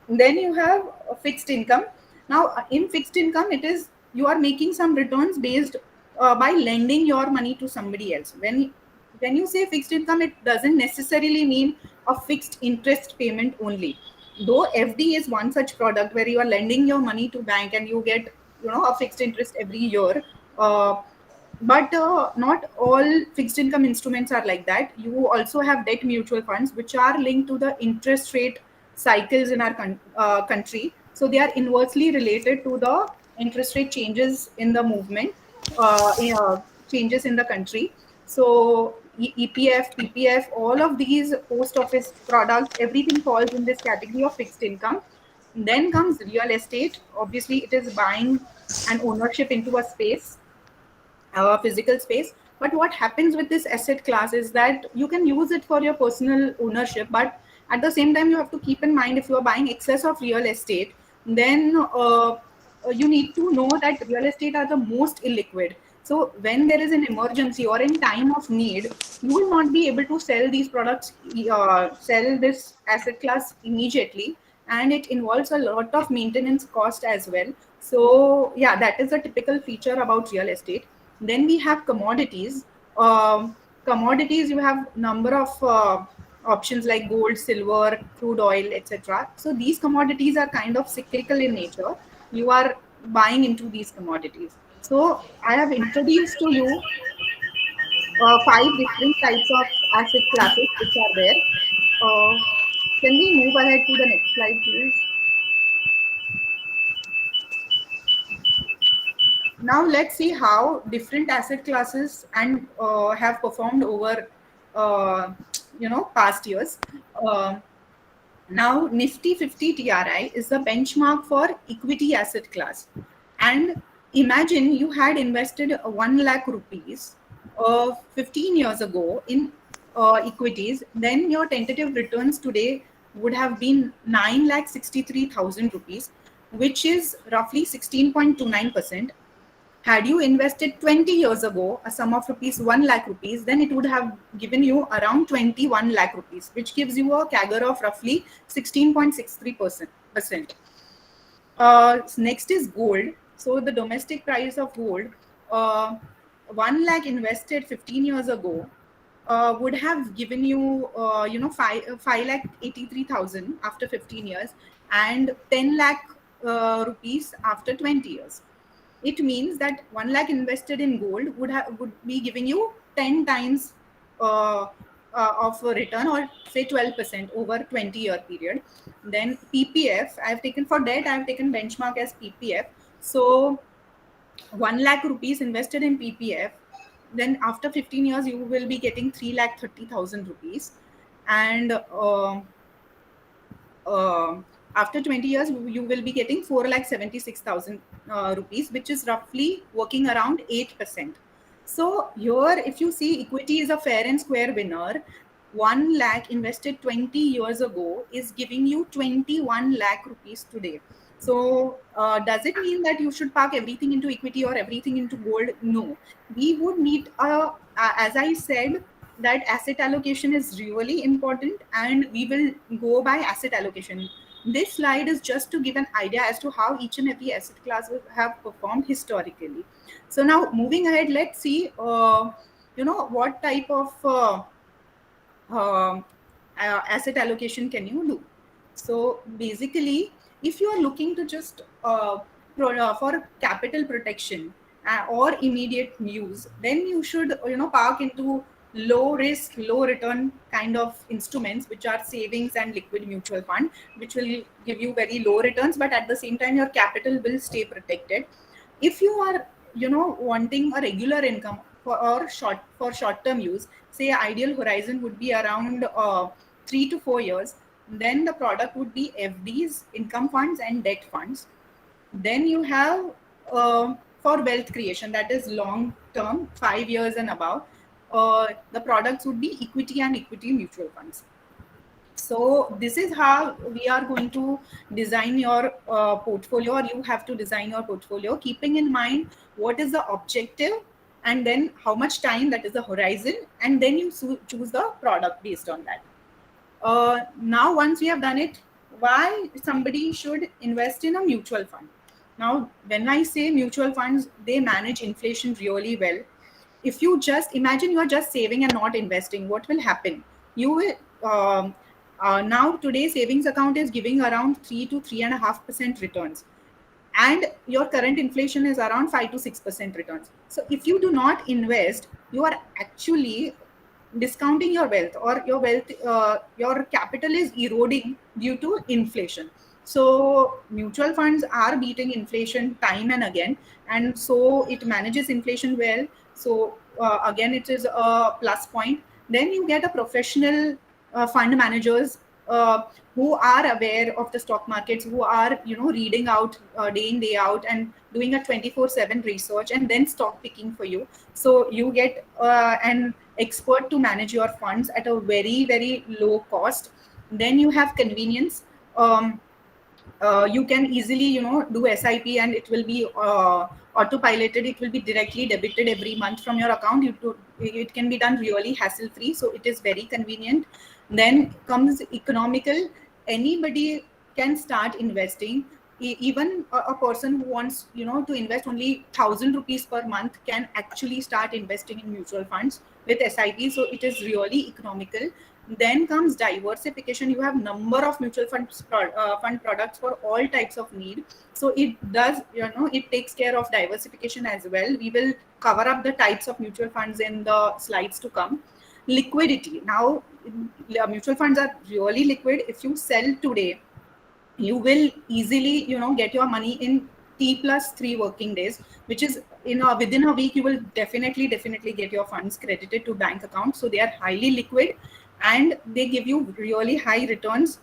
Then you have a fixed income. Now in fixed income, it is you are making some returns based by lending your money to somebody else. When you say fixed income, it doesn't necessarily mean a fixed interest payment only, though FD is one such product where you are lending your money to bank and you get a fixed interest every year. But not all fixed income instruments are like that. You also have debt mutual funds which are linked to the interest rate cycles in our country. So they are inversely related to the interest rate changes in the movement, changes in the country. So EPF, PPF, all of these post office products, everything falls in this category of fixed income. Then comes real estate. Obviously, it is buying and ownership into a space, physical space. But what happens with this asset class is that you can use it for your personal ownership, but at the same time you have to keep in mind, if you are buying excess of real estate, then you need to know that real estate are the most illiquid. So when there is an emergency or in time of need, you will not be able to sell these products, sell this asset class immediately, and it involves a lot of maintenance cost as well. So yeah, that is a typical feature about real estate. Then we have commodities. Commodities, you have number of options like gold, silver, crude oil, etc. So these commodities are kind of cyclical in nature. You are buying into these commodities. So I have introduced to you five different types of asset classes which are there. Uh, can we move ahead to the next slide, please? Now let's see how different asset classes and have performed over uh, past years. Uh, Now Nifty 50 TRI is the benchmark for equity asset class. And imagine you had invested 1 lakh rupees 15 years ago in equities, then your tentative returns today would have been 9 lakh 63,000 rupees, which is roughly 16.29%. Had you invested 20 years ago a sum of rupees 1 lakh rupees, then it would have given you around 21 lakh rupees, which gives you a CAGR of roughly 16.63%. Next is gold. So the domestic price of gold, uh, 1 lakh invested 15 years ago would have given you, 5 lakh 83,000 after 15 years, and 10 lakh rupees after 20 years. It means that 1 lakh invested in gold would be giving you 10 times uh, of a return, or say 12% over 20-year period. Then PPF, I've taken for debt, I've taken benchmark as PPF. So 1 lakh rupees invested in PPF, then after 15 years you will be getting 3 lakh 30,000 rupees, and after 20 years you will be getting 4 lakh 76,000 rupees, which is roughly working around 8%. So here, if you see, equity is a fair and square winner. 1 lakh invested 20 years ago is giving you 21 lakh rupees today. So does it mean that you should park everything into equity or everything into gold? No. We would need as I said, that asset allocation is really important, and we will go by asset allocation. This slide is just to give an idea as to how each and every asset class have performed historically. So now moving ahead, let's see what type of asset allocation can you do. So basically, if you are looking to just for capital protection or immediate use, then you should park into low risk, low return kind of instruments, which are savings and liquid mutual fund, which will give you very low returns, but at the same time your capital will stay protected. If you are wanting a regular income for short-term use, say ideal horizon would be around 3 to 4 years, then the product would be FDs, income funds, and debt funds. Then you have for wealth creation, that is long term, 5 years and above. The products would be equity and equity mutual funds. So this is how we are going to design your portfolio, or you have to design your portfolio, keeping in mind what is the objective, and then how much time, that is the horizon, and then you choose the product based on that. Now, once we have done it, why somebody should invest in a mutual fund? Now, when I say mutual funds, they manage inflation really well. If you just imagine you are just saving and not investing, what will happen? You will now today savings account is giving around 3 to 3.5% returns, and your current inflation is around 5 to 6% returns. So if you do not invest, you are actually discounting your wealth, or your capital is eroding due to inflation. So mutual funds are beating inflation time and again, and so it manages inflation well. So again, it is a plus point. Then you get a professional fund managers who are aware of the stock markets, who are reading out day in day out and doing a 24/7 research, and then stock picking for you. So you get an expert to manage your funds at a very, very low cost. Then you have convenience. You can easily do SIP, and it will be autopiloted. It will be directly debited every month from your account. It can be done really hassle free, so it is very convenient. Then comes economical. Anybody can start investing. Even a person who wants to invest only 1,000 rupees per month can actually start investing in mutual funds with SIP. So it is really economical. Then comes diversification. You have number of mutual fund products for all types of need. So it does, it takes care of diversification as well. We will cover up the types of mutual funds in the slides to come. Liquidity. Now, mutual funds are really liquid. If you sell today, you will easily get your money in T+3 working days, which is within a week. You will definitely get your funds credited to bank account. So they are highly liquid, and they give you really high returns,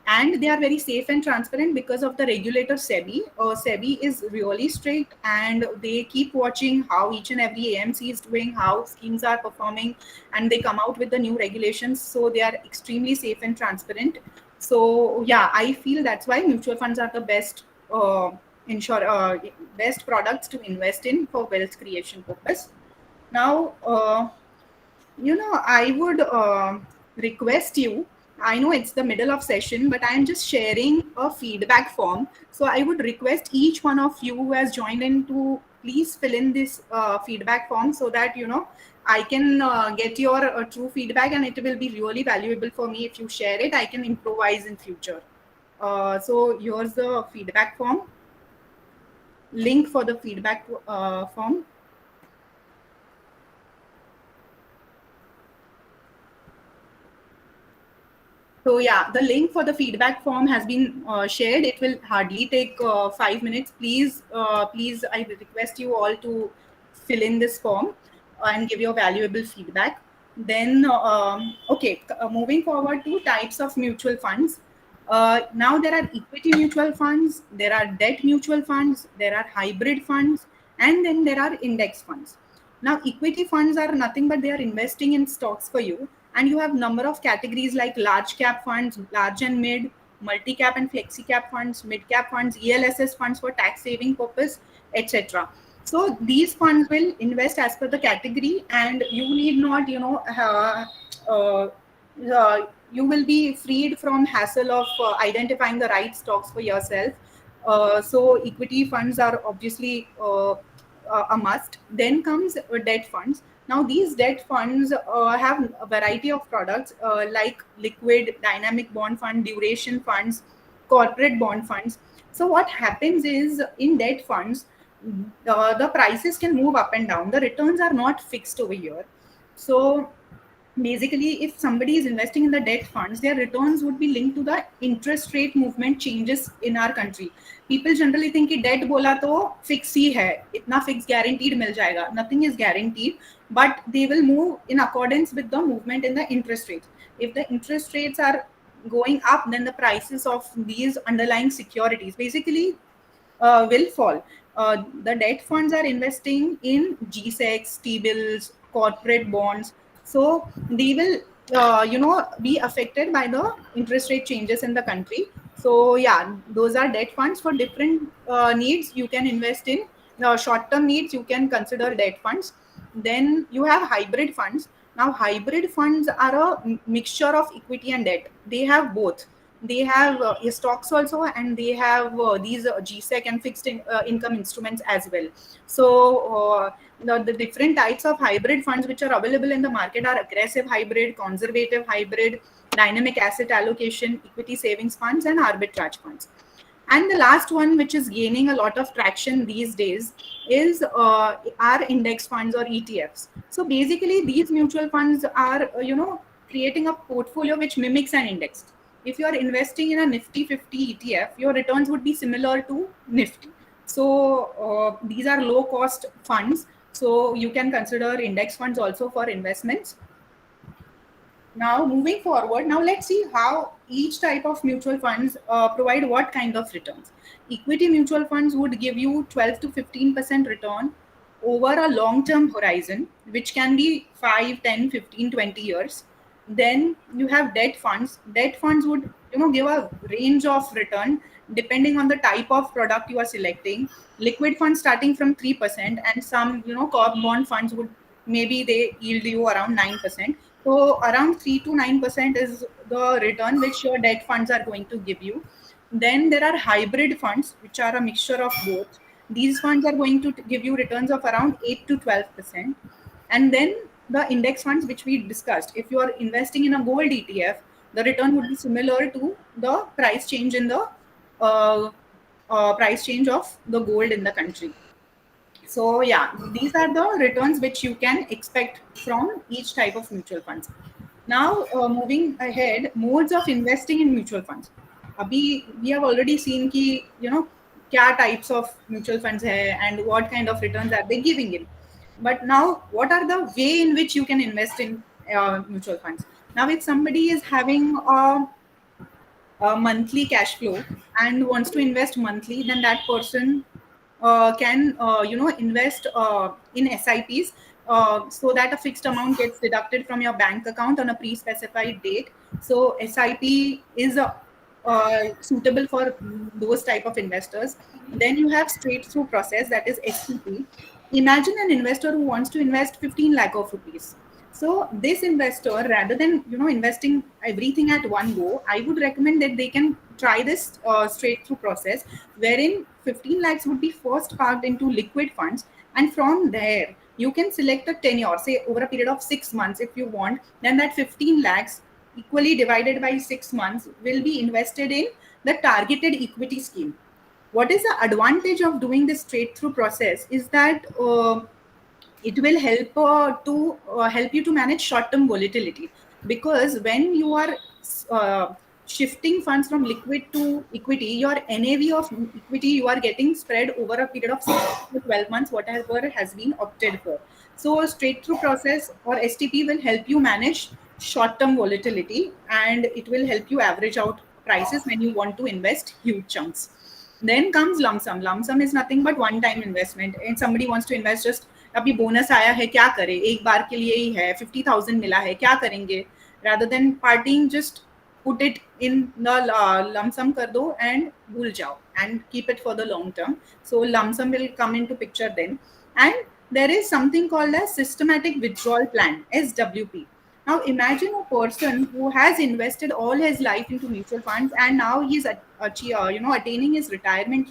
and they are very safe and transparent because of the regulator SEBI. SEBI is really strict, and they keep watching how each and every AMC is doing, how schemes are performing, and they come out with the new regulations. So they are extremely safe and transparent. So yeah, I feel that's why mutual funds are the best best products to invest in for wealth creation purpose. Now, I would request you. I know it's the middle of session, but I'm just sharing a feedback form. So I would request each one of you who has joined in to please fill in this feedback form, so that I can get your true feedback, and it will be really valuable for me. If you share it, I can improvise in future. So here's the feedback form. Link for the feedback form. So yeah, the link for the feedback form has been shared. It will hardly take 5 minutes. Please, I request you all to fill in this form and give your valuable feedback. Then, okay, moving forward to types of mutual funds. Now there are equity mutual funds, there are debt mutual funds, there are hybrid funds, and then there are index funds. Now, equity funds are nothing but they are investing in stocks for you, and you have number of categories like large cap funds, large and mid, multi cap and flexi cap funds, mid cap funds, ELSS funds for tax saving purpose, etc. So these funds will invest as per the category, and you need not you will be freed from hassle of identifying the right stocks for yourself. So equity funds are obviously a must. Then comes debt funds. Now these debt funds have a variety of products like liquid, dynamic bond fund, duration funds, corporate bond funds. So what happens is, in debt funds, the prices can move up and down. The returns are not fixed over here. So basically, if somebody is investing in the debt funds, their returns would be linked to the interest rate movement changes in our country. People generally think कि debt बोला तो fix ही है, इतना fix guaranteed मिल जाएगा. Nothing is guaranteed, but they will move in accordance with the movement in the interest rates. If the interest rates are going up, then the prices of these underlying securities basically will fall. The debt funds are investing in GSECs, T-bills, corporate bonds. So they will, be affected by the interest rate changes in the country. So yeah, those are debt funds for different needs. You can invest in short-term needs. You can consider debt funds. Then you have hybrid funds. Now hybrid funds are a mixture of equity and debt. They have both. They have stocks also, and they have these GSEC and income instruments as well. So the different types of hybrid funds which are available in the market are aggressive hybrid, conservative hybrid, dynamic asset allocation, equity savings funds, and arbitrage funds. And the last one, which is gaining a lot of traction these days, is our index funds or ETFs. So basically, these mutual funds are, creating a portfolio which mimics an index. If you are investing in a Nifty 50 ETF, your returns would be similar to Nifty. So these are low cost funds. So you can consider index funds also for investments. Now, moving forward, now let's see how each type of mutual funds provide what kind of returns. Equity mutual funds would give you 12 to 15% return over a long-term horizon, which can be 5, 10, 15, 20 years. Then you have debt funds. Debt funds would, give a range of return depending on the type of product you are selecting. Liquid funds starting from 3%, and some, corp bond funds would maybe they yield you around 9%. So around 3 to 9% is the return which your debt funds are going to give you. Then there are hybrid funds, which are a mixture of both. These funds are going to give you returns of around 8 to 12%. And then the index funds, which we discussed. If you are investing in a gold ETF, the return would be similar to the price change in the price change of the gold in the country. So yeah, these are the returns which you can expect from each type of mutual funds. Now moving ahead, modes of investing in mutual funds. Abhi we have already seen ki kya types of mutual funds hai and what kind of returns are they giving in. But now, what are the way in which you can invest in mutual funds? Now, if somebody is having a monthly cash flow and wants to invest monthly, then that person can invest in SIPs, so that a fixed amount gets deducted from your bank account on a pre-specified date. So SIP is suitable for those type of investors. Then you have straight through process, that is STP. Imagine an investor who wants to invest 15 lakh of rupees. So this investor, rather than investing everything at one go, I would recommend that they can try this straight through process, wherein 15 lakhs would be first parked into liquid funds, and from there you can select a tenure, say over a period of 6 months if you want. Then that 15 lakhs equally divided by 6 months will be invested in the targeted equity scheme. What is the advantage of doing this straight through process is that it will help you to manage short term volatility, because when you are shifting funds from liquid to equity, your NAV of equity you are getting spread over a period of 6 to 12 months, whatever has been opted for. So straight through process or STP will help you manage short term volatility, and it will help you average out prices when you want to invest huge chunks. Then comes lump sum. Lump sum is nothing but one time investment, and somebody wants to invest just अभी bonus आया है क्या करें, एक बार के लिए ही है, 50,000 मिला है क्या करेंगे, rather than partying, just put it in the lump sum कर दो and भूल जाओ and keep it for the long term. So lump sum will come into picture then. And there is something called a systematic withdrawal plan, SWP. Now imagine a person who has invested all his life into mutual funds, and now he's attaining his retirement,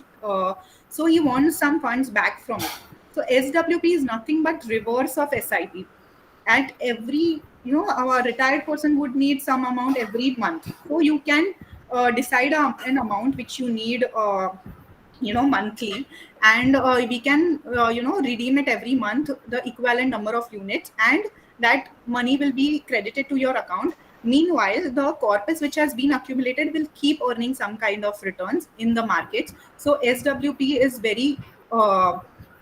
so he wants some funds back from it. So SWP is nothing but reverse of SIP. At every, our retired person would need some amount every month. So you can decide an amount which you need, monthly, and we can, redeem it every month, the equivalent number of units, and that money will be credited to your account. Meanwhile, the corpus which has been accumulated will keep earning some kind of returns in the markets. So SWP is very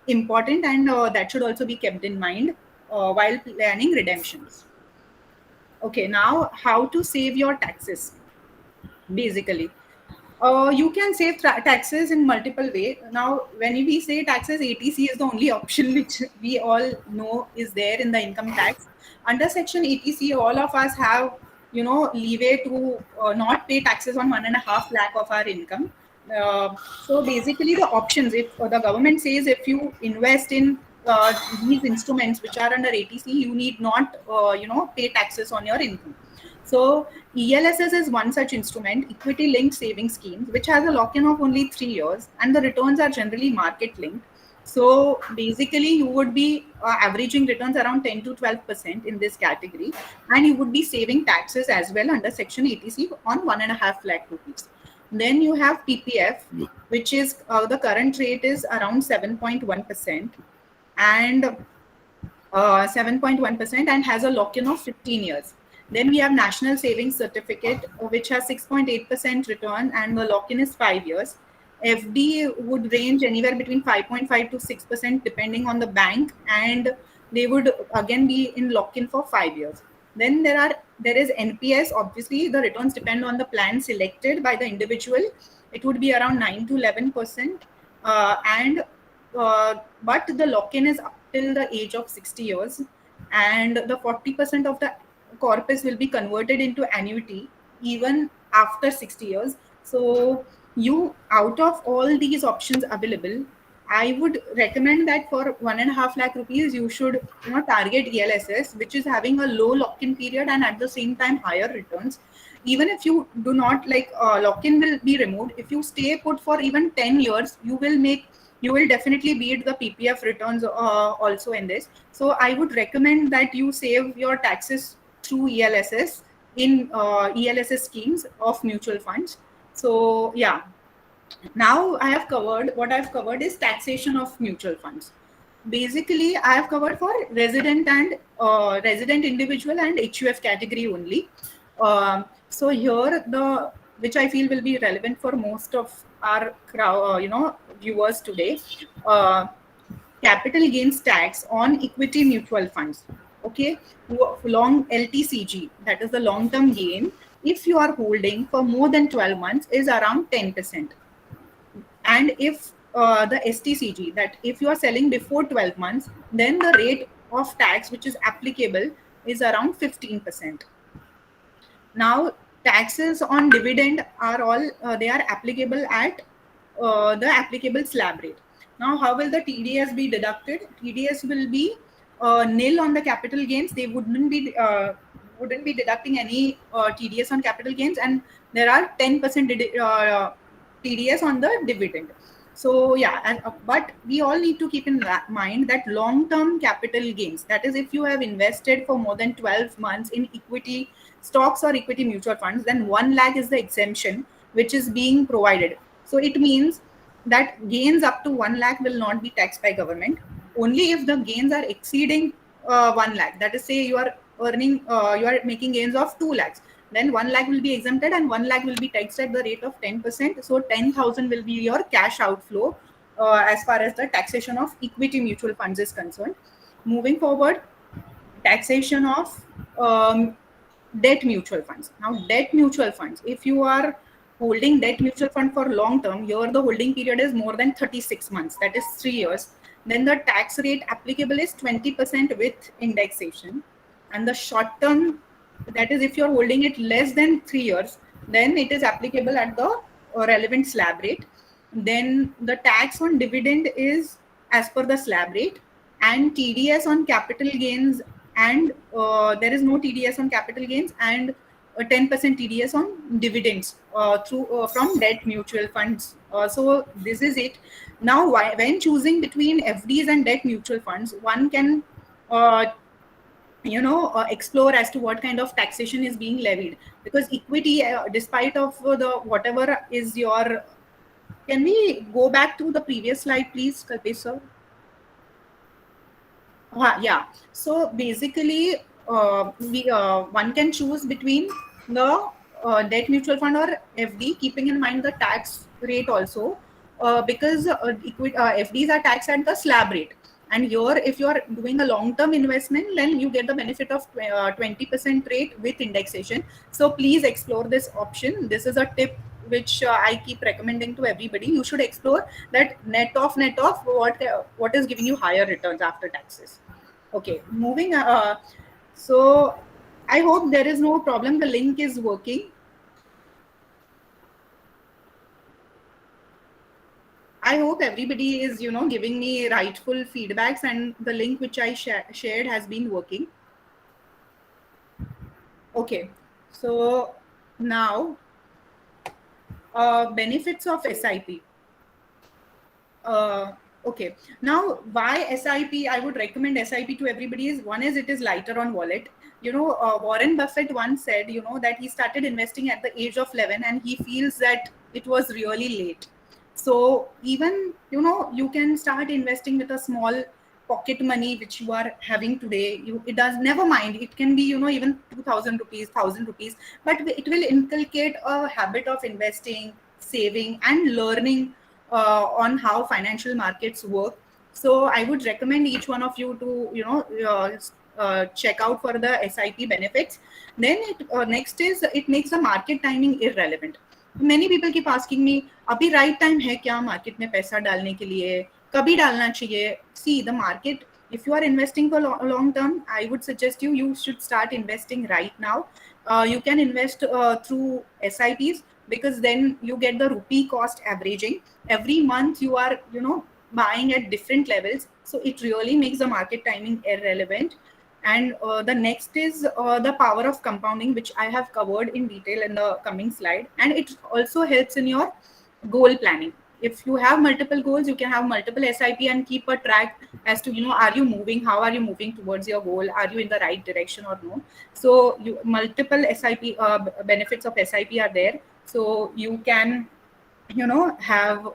important, and that should also be kept in mind while planning redemptions. Okay, now how to save your taxes. Basically, you can save taxes in multiple ways. Now, when we say taxes, ATC is the only option which we all know is there in the income tax. Under section ATC, all of us have, leeway to not pay taxes on 1.5 lakh of our income. So basically, the options, if the government says if you invest in these instruments which are under ATC, you need not, pay taxes on your income. So ELSS is one such instrument, equity linked savings schemes, which has a lock-in of only 3 years, and the returns are generally market linked. So basically, you would be averaging returns around 10 to 12% in this category, and you would be saving taxes as well under Section ATC on 1.5 lakh rupees. Then you have PPF, which is the current rate is around 7.1%, and 7.1% and has a lock-in of 15 years. Then we have National Savings Certificate, which has 6.8% return and the lock-in is 5 years. FD would range anywhere between 5.5 to 6% depending on the bank, and they would again be in lock-in for 5 years. Then there is NPS. Obviously, the returns depend on the plan selected by the individual. It would be around 9 to 11%, but the lock-in is up till the age of 60 years, and the 40% of the corpus will be converted into annuity even after 60 years. So you, out of all these options available, I would recommend that for 1.5 lakh rupees, you should target ELSS, which is having a low lock-in period and at the same time higher returns. Even if you do not like lock-in will be removed, if you stay put for even 10 years, you will definitely beat the PPF returns also in this. So I would recommend that you save your taxes through ELSS in ELSS schemes of mutual funds. So yeah, now what I've covered is taxation of mutual funds. Basically, I have covered for resident and resident individual and HUF category only. So here which I feel will be relevant for most of our crowd, viewers today. Capital gains tax on equity mutual funds. Okay, long LTCG, that is the long term gain, if you are holding for more than 12 months, is around 10%. And if the STCG, that if you are selling before 12 months, then the rate of tax which is applicable is around 15%. Now, taxes on dividend are all they are applicable at the applicable slab rate. Now, how will the TDS be deducted? TDS will be nil on the capital gains. They wouldn't be deducting any TDS on capital gains, and there are 10% TDS on the dividend. So yeah, but we all need to keep in mind that long-term capital gains, that is if you have invested for more than 12 months in equity stocks or equity mutual funds, then 1 lakh is the exemption which is being provided. So it means that gains up to 1 lakh will not be taxed by government. Only if the gains are exceeding 1 lakh, that is say you are making gains of 2 lakhs, then 1 lakh will be exempted and 1 lakh will be taxed at the rate of 10%. So 10,000 will be your cash outflow as far as the taxation of equity mutual funds is concerned. Moving forward, taxation of debt mutual funds. Now, debt mutual funds, if you are holding debt mutual fund for long term, here the holding period is more than 36 months, that is 3 years, then the tax rate applicable is 20% with indexation. And the short term, that is if you're holding it less than 3 years, then it is applicable at the relevant slab rate. Then the tax on dividend is as per the slab rate, and TDS on capital gains, and there is no TDS on capital gains, and 10% TDS on dividends from debt mutual funds. So this is it. Now, when choosing between FDs and debt mutual funds, one can explore as to what kind of taxation is being levied, because equity, despite of the whatever is your, can we go back to the previous slide please, Kalpesh sir? Yeah. So basically, one can choose between the debt mutual fund or FD, keeping in mind the tax rate also, because FDs are taxed at the slab rate. And here, if you are doing a long-term investment, then you get the benefit of 20% rate with indexation. So please explore this option. This is a tip which I keep recommending to everybody. You should explore that net off what is giving you higher returns after taxes. Okay, moving. So I hope there is no problem. The link is working. I hope everybody is, giving me rightful feedbacks, and the link which I shared has been working. Okay, so now benefits of SIP. Okay, now why SIP? I would recommend SIP to everybody. Is one is it is lighter on wallet. Warren Buffett once said, that he started investing at the age of 11, and he feels that it was really late. So even, you can start investing with a small pocket money which you are having today. It does, never mind, it can be, even 2,000 rupees, 1,000 rupees, but it will inculcate a habit of investing, saving, and learning on how financial markets work. So I would recommend each one of you to, check out for the SIP benefits. Then next is, it makes the market timing irrelevant. Many people keep asking me, अभी right time है क्या market में पैसा डालने के लिए, कभी डालना चाहिए? See, the market, if you are investing for long term, I would suggest you should start investing right now. You can invest through SIPs, because then you get the rupee cost averaging. Every month you are, buying at different levels, so it really makes the market timing irrelevant. And the next is the power of compounding, which I have covered in detail in the coming slide. And it also helps in your goal planning. If you have multiple goals, you can have multiple SIP and keep a track as to, are you moving, how are you moving towards your goal, are you in the right direction or no. So multiple SIP benefits of SIP are there. So you can, have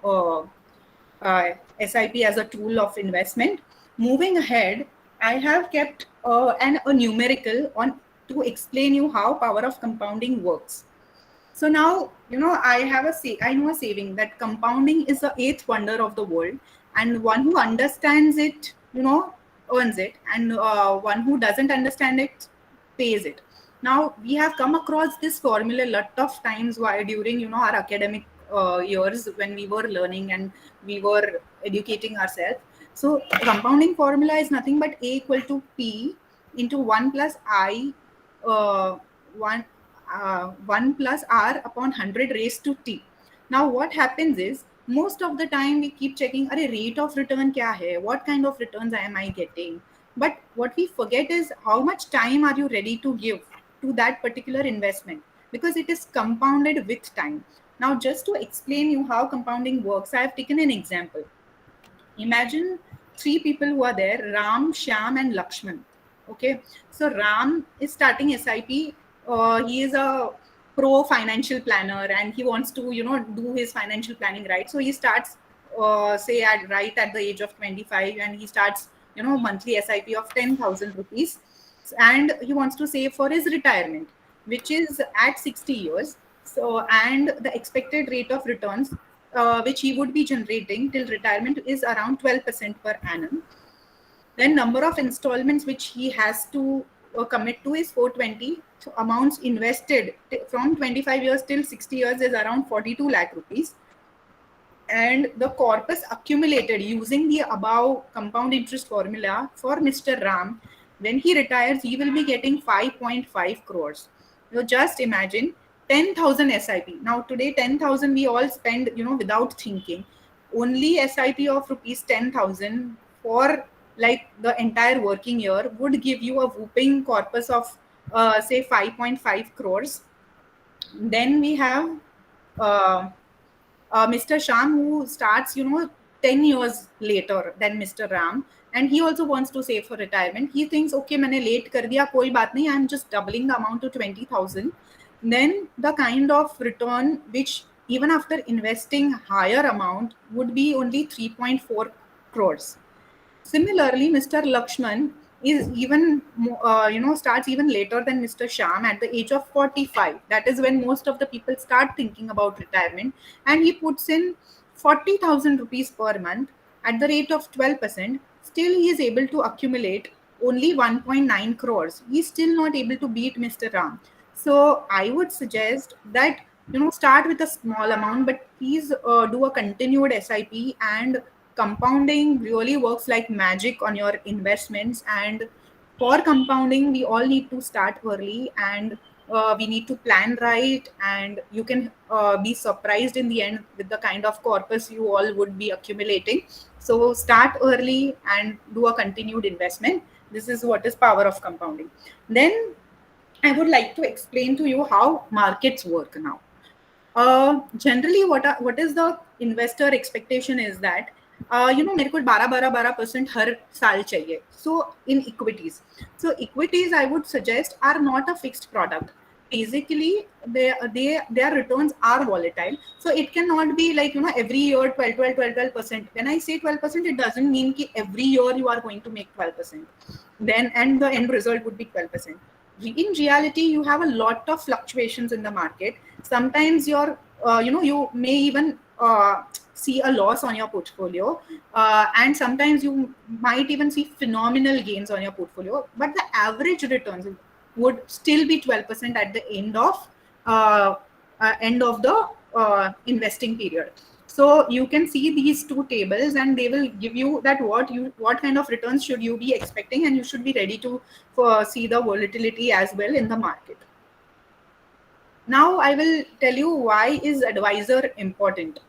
SIP as a tool of investment. Moving ahead, I have kept a numerical on to explain you how power of compounding works. So now, I know a saving that compounding is the eighth wonder of the world, and one who understands it, earns it, and one who doesn't understand it pays it. Now we have come across this formula a lot of times while during, our academic years, when we were learning and we were educating ourselves. So compounding formula is nothing but A equal to P into 1 plus I, uh, 1 1 plus R upon 100 raised to T. Now what happens is, most of the time we keep checking, are rate of return kya hai? What kind of returns am I getting? But what we forget is, how much time are you ready to give to that particular investment? Because it is compounded with time. Now, just to explain you how compounding works, I have taken an example. Imagine three people who are there: Ram, Shyam, and Lakshman. Okay, so Ram is starting SIP. He is a pro financial planner, and he wants to, do his financial planning right. So he starts, say, right at the age of 25, and he starts, monthly SIP of 10,000 rupees, and he wants to save for his retirement, which is at 60 years. So, and the expected rate of returns which he would be generating till retirement is around 12% per annum. Then number of installments which he has to commit to is 420. So amounts invested from 25 years till 60 years is around 42 lakh rupees. And the corpus accumulated using the above compound interest formula for Mr. Ram, when he retires, he will be getting 5.5 crores. So just imagine 10,000 SIP. Now today 10,000 we all spend, without thinking. Only SIP of rupees 10,000 for like the entire working year would give you a whooping corpus of say 5.5 crores. Then we have uh, Mr. Sham, who starts, 10 years later than Mr. Ram, and he also wants to save for retirement. He thinks, okay, मैंने late कर दिया, कोई बात नहीं, I'm just doubling the amount to 20,000. Then the kind of return which, even after investing higher amount, would be only 3.4 crores. Similarly, Mr. Lakshman is even starts even later than Mr. Sham at the age of 45. That is when most of the people start thinking about retirement, and he puts in 40,000 rupees per month at the rate of 12%. Still, he is able to accumulate only 1.9 crores. He's still not able to beat Mr. Ram. So I would suggest that start with a small amount, but please do a continued SIP, and compounding really works like magic on your investments. And for compounding, we all need to start early, and we need to plan right, and you can be surprised in the end with the kind of corpus you all would be accumulating. So start early and do a continued investment. This is what is power of compounding. Then I would like to explain to you how markets work now. Generally, what is the investor expectation is that मेरे को 12% हर साल चाहिए. So in equities, I would suggest are not a fixed product. Basically, their returns are volatile. So it cannot be like every year 12%. When I say 12%, it doesn't mean that every year you are going to make 12%. Then and the end result would be 12%. In reality, you have a lot of fluctuations in the market. Sometimes you may even see a loss on your portfolio, and sometimes you might even see phenomenal gains on your portfolio, but the average returns would still be 12% at the end of the investing period. So you can see these two tables, and they will give you that what kind of returns should you be expecting, and you should be ready to see the volatility as well in the market. Now I will tell you why is advisor important.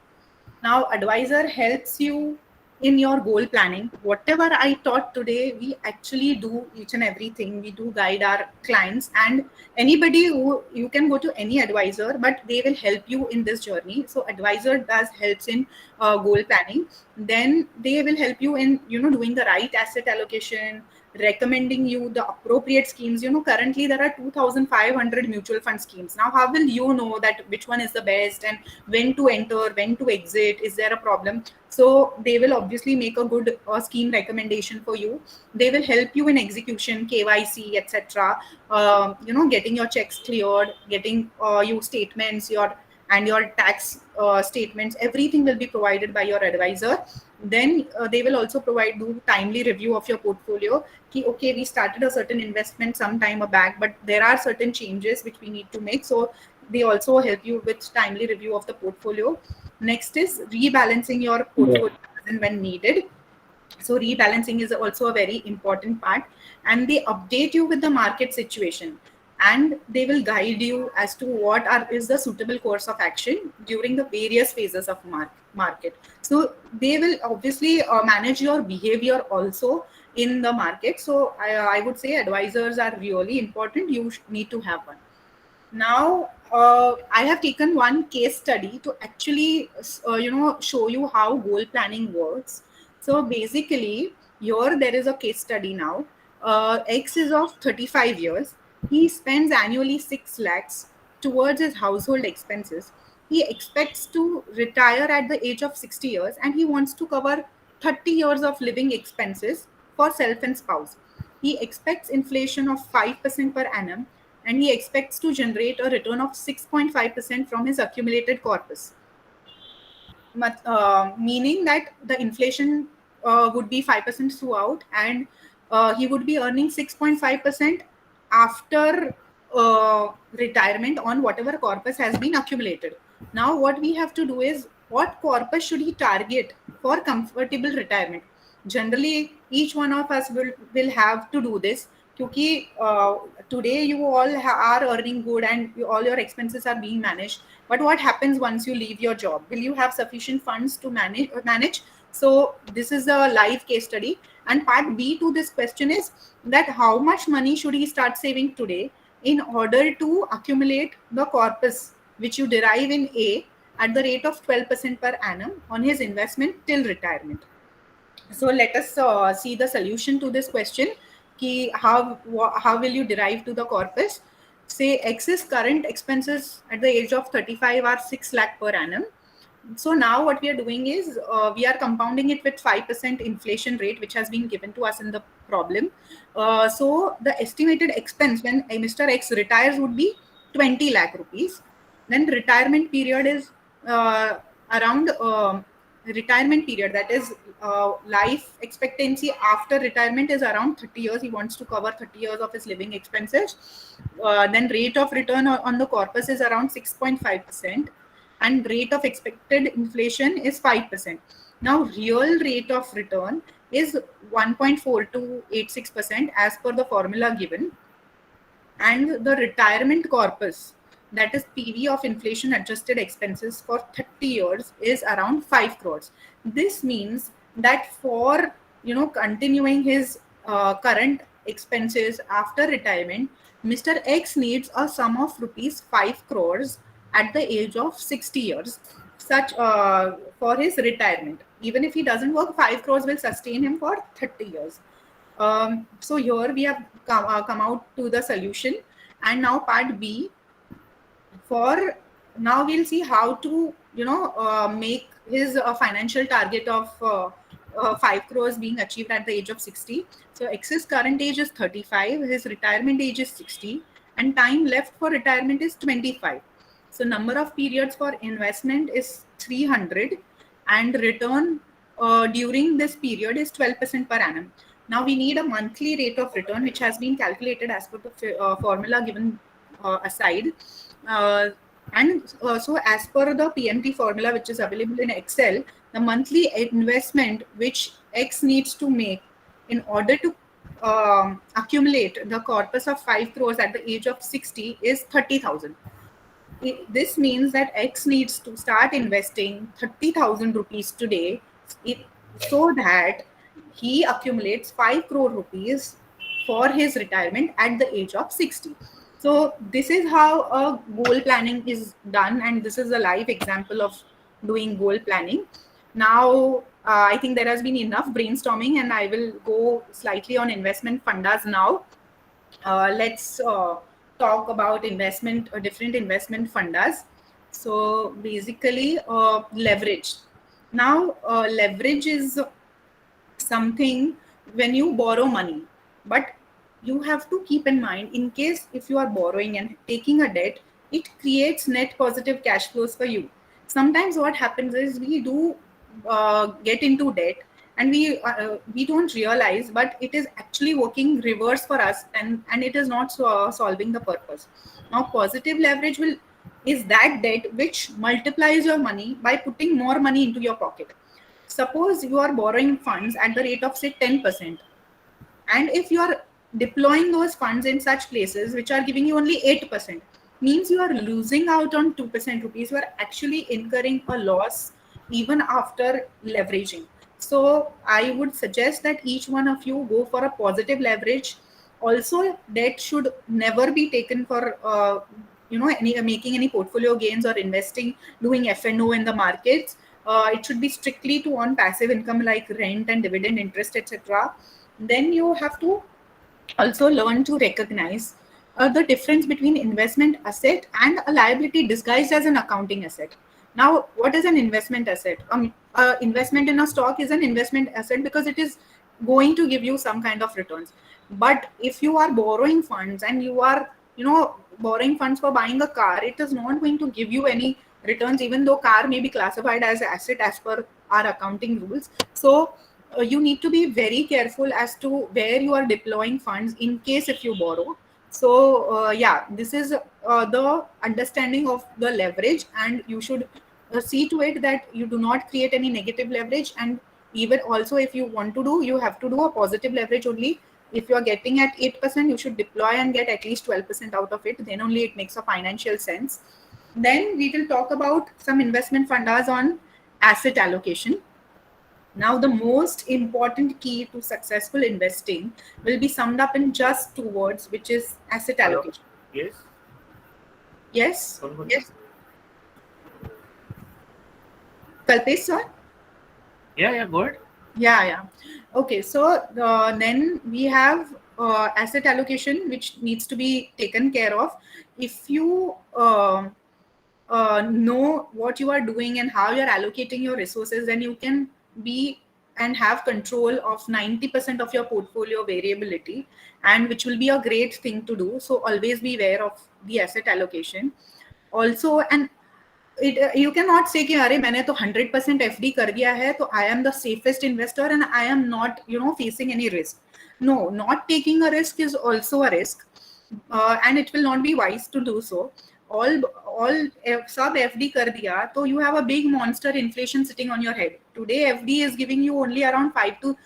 Now advisor helps you in your goal planning. Whatever I taught today, we actually do each and everything. We do guide our clients, and anybody who you can go to any advisor, but they will help you in this journey. So advisor does helps in goal planning. Then they will help you in doing the right asset allocation, recommending you the appropriate schemes. Currently there are 2,500 mutual fund schemes. Now how will you know that which one is the best, and when to enter, when to exit, is there a problem? So they will obviously make a good scheme recommendation for you. They will help you in execution, KYC, etc. Getting your checks cleared, getting you statements, your tax statements, everything will be provided by your advisor. Then they will also provide you timely review of your portfolio. Okay, we started a certain investment some time back, but there are certain changes which we need to make. So they also help you with timely review of the portfolio. Next is rebalancing your portfolio as and when needed. So rebalancing is also a very important part, and they update you with the market situation, and they will guide you as to is the suitable course of action during the various phases of market. So they will obviously manage your behavior also in the market. So I would say advisors are really important. You need to have one. Now I have taken one case study to actually show you how goal planning works. So basically here there is a case study. Now X is of 35 years. He spends annually 6 lakhs towards his household expenses. He expects to retire at the age of 60 years, and he wants to cover 30 years of living expenses for self and spouse. He expects inflation of 5% per annum, and he expects to generate a return of 6.5% from his accumulated corpus. Meaning that the inflation would be 5% throughout, and he would be earning 6.5% after retirement on whatever corpus has been accumulated. Now what we have to do is, what corpus should he target for comfortable retirement? Generally each one of us will have to do this, because today you all are earning good, and all your expenses are being managed. But what happens once you leave your job? Will you have sufficient funds to manage? So this is a live case study. And part B to this question is that how much money should he start saving today in order to accumulate the corpus which you derive in A at the rate of 12% per annum on his investment till retirement. So let us see the solution to this question. How will you derive to the corpus? Say X's current expenses at the age of 35 are 6 lakh per annum. So now what we are doing is we are compounding it with 5% inflation rate, which has been given to us in the problem. So the estimated expense when Mr. X retires would be 20 lakh rupees. Then retirement period is around retirement period, that is life expectancy after retirement is around 30 years. He wants to cover 30 years of his living expenses. Then rate of return on the corpus is around 6.5%, and rate of expected inflation is 5%. Now real rate of return is 1.4286% as per the formula given, and the retirement corpus, that is PV of inflation adjusted expenses for 30 years, is around 5 crores. This means that for continuing his current expenses after retirement, Mr. X needs a sum of rupees 5 crores at the age of 60 years, such for his retirement. Even if he doesn't work, 5 crores will sustain him for 30 years. So here we have come out to the solution, and now part B. For now we'll see how to make his financial target of 5 crores being achieved at the age of 60. So X's current age is 35, his retirement age is 60, and time left for retirement is 25. So number of periods for investment is 300, and return during this period is 12% per annum. Now we need a monthly rate of return, which has been calculated as per the formula given aside. So as per the PMT formula, which is available in Excel, the monthly investment which X needs to make in order to accumulate the corpus of 5 crores at the age of 60 is 30,000. This means that X needs to start investing 30,000 rupees today, so that he accumulates 5 crore rupees for his retirement at the age of 60. So this is how a goal planning is done, and this is a live example of doing goal planning. Now I think there has been enough brainstorming, and I will go slightly on investment fundas now. Let's talk about different investment fundas. So basically, leverage. Now, leverage is something when you borrow money, but you have to keep in mind, in case if you are borrowing and taking a debt, it creates net positive cash flows for you. Sometimes what happens is we do get into debt, and we don't realize, but it is actually working reverse for us, and it is not solving the purpose. Now positive leverage is that debt which multiplies your money by putting more money into your pocket. Suppose you are borrowing funds at the rate of say 10%, and if you are deploying those funds in such places which are giving you only 8%, means you are losing out on 2% rupees. You are actually incurring a loss even after leveraging. So I would suggest that each one of you go for a positive leverage. Also, debt should never be taken for making any portfolio gains or investing, doing F&O in the markets. It should be strictly to earn passive income like rent and dividend interest, etc. Then you have to also learn to recognize the difference between investment asset and a liability disguised as an accounting asset. Now, what is an investment asset? Investment in a stock is an investment asset because it is going to give you some kind of returns. But if you are borrowing funds and you are, borrowing funds for buying a car, it is not going to give you any returns, even though car may be classified as asset as per our accounting rules. So you need to be very careful as to where you are deploying funds in case if you borrow. So yeah, this is the understanding of the leverage, and you should see to it that you do not create any negative leverage. And even also, if you want to do, you have to do a positive leverage only. If you are getting at 8%, you should deploy and get at least 12% out of it. Then only it makes a financial sense. Then we will talk about some investment fundas on asset allocation. Now, the most important key to successful investing will be summed up in just 2 words, which is asset Hello? allocation. Yes. Yes? One Yes. Kalpesh, sir? Yeah, go ahead. Yeah. Okay, so then we have asset allocation, which needs to be taken care of. If you know what you are doing and how you're allocating your resources, then you can be and have control of 90% of your portfolio variability, and which will be a great thing to do. So always be aware of the asset allocation also. And you cannot say कि अरे मैंने तो 100% FD कर दिया है तो I am the safest investor and I am not facing any risk. No, not taking a risk is also a risk, and it will not be wise to do so. All sub FD कर दिया तो you have a big monster inflation sitting on your head. Today FD is giving you only around 5 to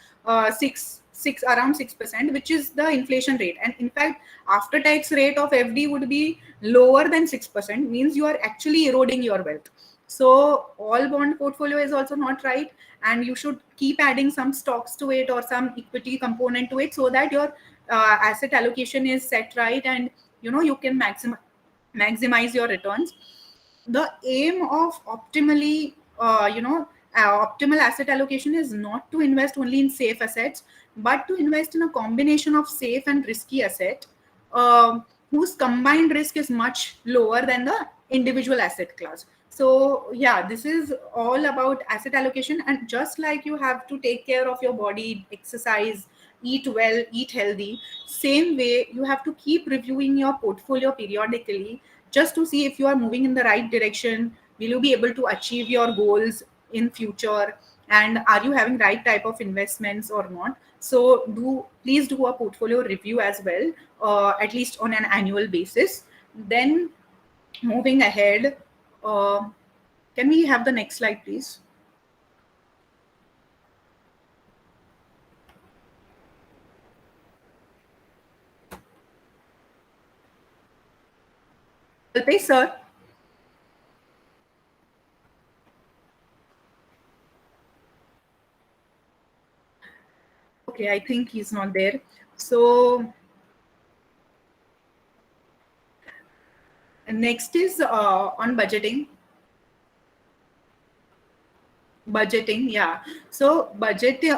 6 around 6%, which is the inflation rate, and in fact after tax rate of FD would be lower than 6%, means you are actually eroding your wealth. So all bond portfolio is also not right, and you should keep adding some stocks to it or some equity component to it, so that your asset allocation is set right, and you can maximize your returns. The aim of optimal asset allocation is not to invest only in safe assets, but to invest in a combination of safe and risky asset, whose combined risk is much lower than the individual asset class. So yeah, this is all about asset allocation. And just like you have to take care of your body, exercise, eat well, eat healthy, same way you have to keep reviewing your portfolio periodically, just to see if you are moving in the right direction. Will you be able to achieve your goals in future, and are you having right type of investments or not? So please do a portfolio review as well, at least on an annual basis. Then moving ahead, can we have the next slide, please? Kalpesh sir. Okay, I think he's not there. So next is on budgeting. Yeah. So budgeting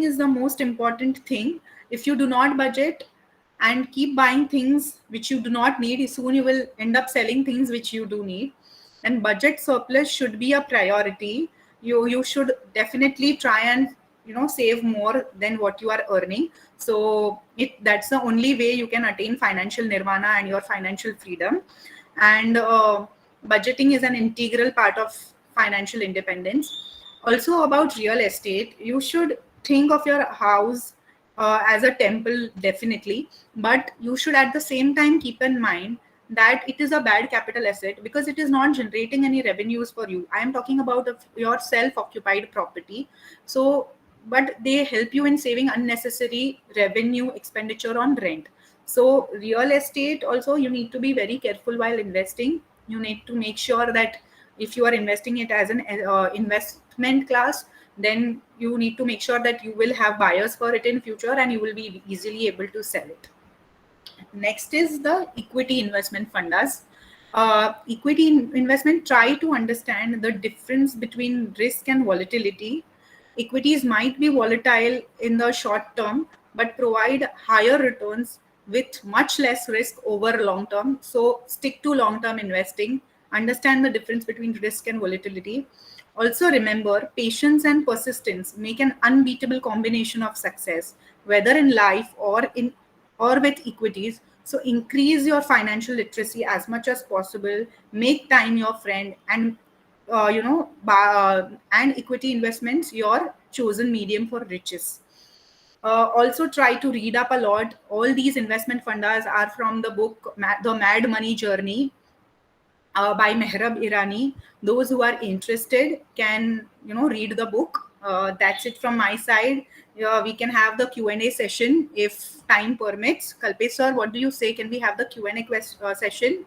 is the most important thing. If you do not budget and keep buying things which you do not need, soon you will end up selling things which you do need. And budget surplus should be a priority. You should definitely try and save more than what you are earning. So that's the only way you can attain financial nirvana and your financial freedom. And budgeting is an integral part of financial independence. Also about real estate, you should think of your house as a temple, definitely, but you should at the same time keep in mind that it is a bad capital asset because it is not generating any revenues for you. I am talking about your self-occupied property. So but they help you in saving unnecessary revenue expenditure on rent. So real estate also, you need to be very careful while investing. You need to make sure that if you are investing it as an investment class, then you need to make sure that you will have buyers for it in future and you will be easily able to sell it. Next is the equity investment fundas. Equity investment, try to understand the difference between risk and volatility. Equities might be volatile in the short term, but provide higher returns with much less risk over long term. So stick to long term investing. Understand the difference between risk and volatility. Also remember, patience and persistence make an unbeatable combination of success, whether in life or with equities. So increase your financial literacy as much as possible. Make time your friend, and and equity investments your chosen medium for riches. Also try to read up a lot. All these investment fundas are from the book The Mad Money Journey by Mehrab Irani. Those who are interested can read the book. That's it from my side. We can have the Q&A session if time permits. Kalpesh sir, what do you say? Can we have the Q&A session?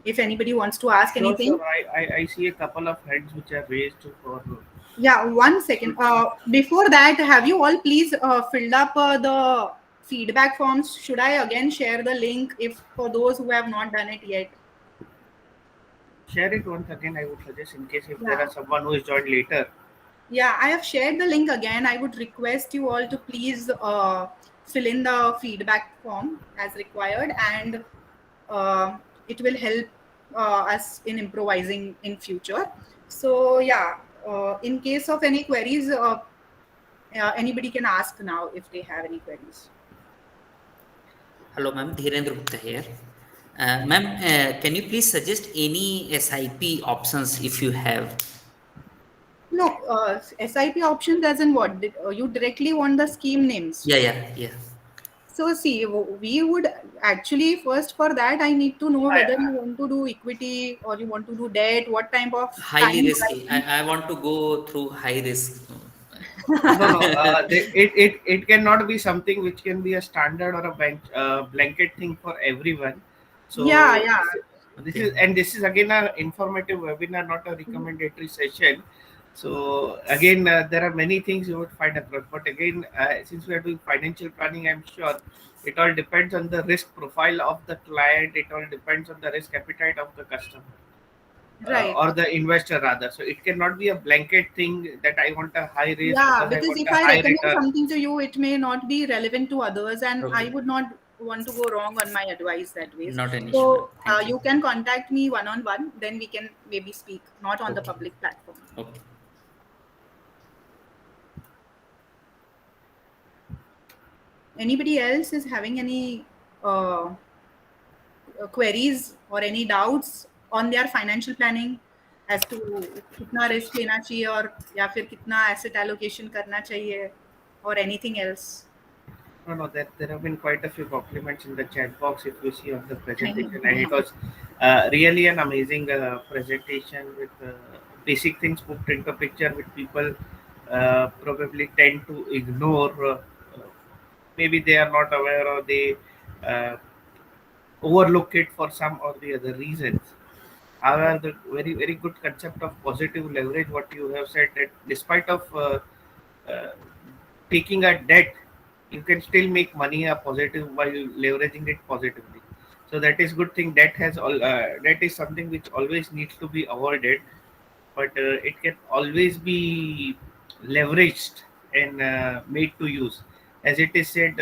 If anybody wants to ask anything. Sure. I see a couple of hands which are raised for. Yeah, 1 second. Before that, have you all please filled up the feedback forms? Should I again share the link if for those who have not done it yet? Share it once again, I would suggest, in case if there are someone who is joined later. Yeah, I have shared the link again. I would request you all to please fill in the feedback form as required. And it will help us in improvising in future. So yeah, in case of any queries, anybody can ask now if they have any queries. Hello, ma'am. Dhirendra Gupta here. Ma'am, can you please suggest any SIP options if you have? No, SIP option doesn't what? You directly want the scheme names. Yeah. So see, we would actually first for that I need to know whether you want to do equity or you want to do debt, what type of Highly time risky. horizon. I want to go through high risk. No. It cannot be something which can be a standard or a blanket thing for everyone. Yeah, So yeah. Okay. this is again an informative webinar, not a recommendatory session. So again, there are many things you would find across. But again, since we are doing financial planning, I'm sure it all depends on the risk profile of the client. It all depends on the risk appetite of the customer. Right. Or the investor rather. So it cannot be a blanket thing that I want a high risk Yeah, because I because want if a I high recommend return. something to you, it may not be relevant to others, and I Okay. would not want to go wrong on my advice that way. Not an issue, ma'am. So Thank you. you can contact me one on one, then we can maybe speak, not on the Okay. public platform. Okay. Anybody else is having any queries or any doubts on their financial planning as to कितना risk लेना चाहिए और या फिर कितना asset allocation करना चाहिए or anything else? No, there have been quite a few compliments in the chat box if you see on the Thank presentation, and you. it was really an amazing presentation with basic things put into picture, which people probably tend to ignore. Maybe they are not aware or they uh, overlook it for some or the other reasons. However, the very good concept of positive leverage, what you have said, that despite of uh, taking a debt, you can still make money a positive by leveraging it positively. So that is good thing. That is something which always needs to be avoided, but it can always be leveraged and made to use. As it is said,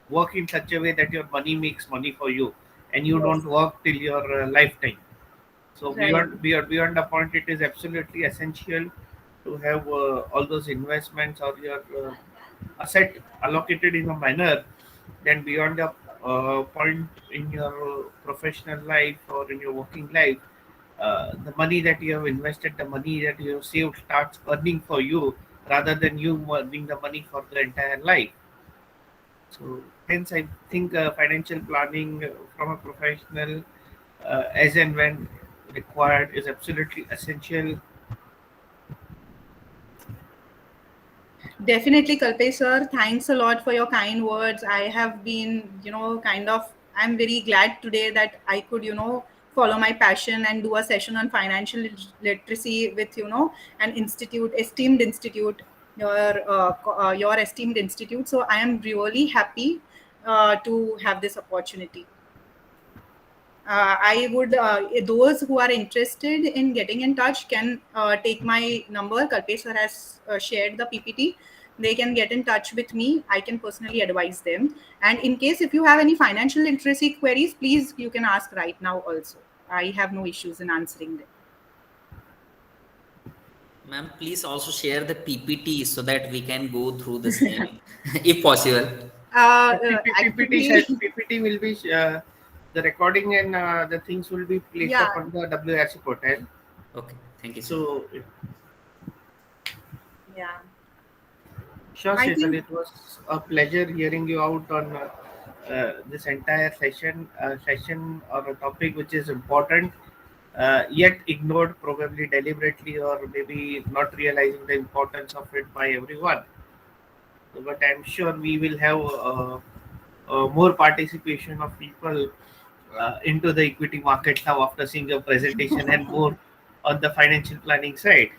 work in such a way that your money makes money for you, and you Yes, don't work till your lifetime. So right. beyond the point, it is absolutely essential to have all those investments or your asset allocated in a manner. Then beyond the point in your professional life or in your working life, the money that you have invested, the money that you have saved starts earning for you rather than you earning the money for the entire life. So hence, I think financial planning from a professional, as and when required, is absolutely essential. Definitely, Kalpesh sir. Thanks a lot for your kind words. I have been, kind of, I'm very glad today that I could, follow my passion and do a session on financial literacy with, an institute, esteemed institute, your esteemed institute. So I am really happy to have this opportunity. I would, those who are interested in getting in touch can take my number. Kalpesh sir has shared the PPT. They can get in touch with me. I can personally advise them. And in case if you have any financial literacy queries, please you can ask right now also. I have no issues in answering them. Ma'am, please also share the PPT so that we can go through the same, if possible. Actually, PPT will be the recording and the things will be placed yeah, up on the WRC portal. Okay. Thank you, sir. So yeah. sure, I Shetal, think it was a pleasure hearing you out on this entire session on a topic which is important, yet ignored probably deliberately or maybe not realizing the importance of it by everyone. But I'm sure we will have more participation of people into the equity market now after seeing your presentation and more on the financial planning side.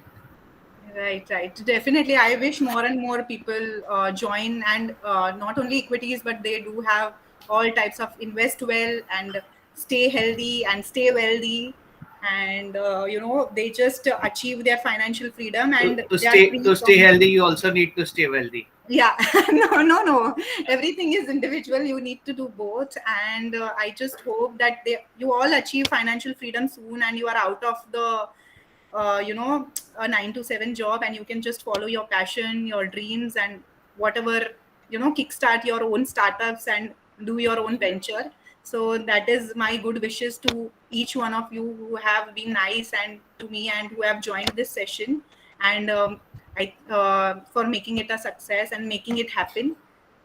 right. Definitely, I wish more and more people join, and not only equities, but they do have all types of invest well and stay healthy and stay wealthy. and they just achieve their financial freedom, and To they are stay free to stay from. healthy, you also need to stay wealthy. Yeah. No, everything is individual. You need to do both, and I just hope that you all achieve financial freedom soon, and you are out of the a 9 to 7 job, and you can just follow your passion, your dreams, and whatever, kickstart your own startups and do your own venture. So that is my good wishes to each one of you who have been nice and to me and who have joined this session, and for making it a success and making it happen.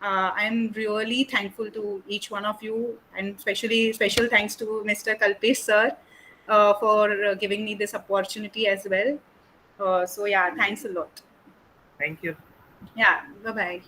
I'm really thankful to each one of you, and especially special thanks to Mr. Kalpesh sir for giving me this opportunity as well. So yeah, thanks a lot. Thank you. Yeah, bye bye.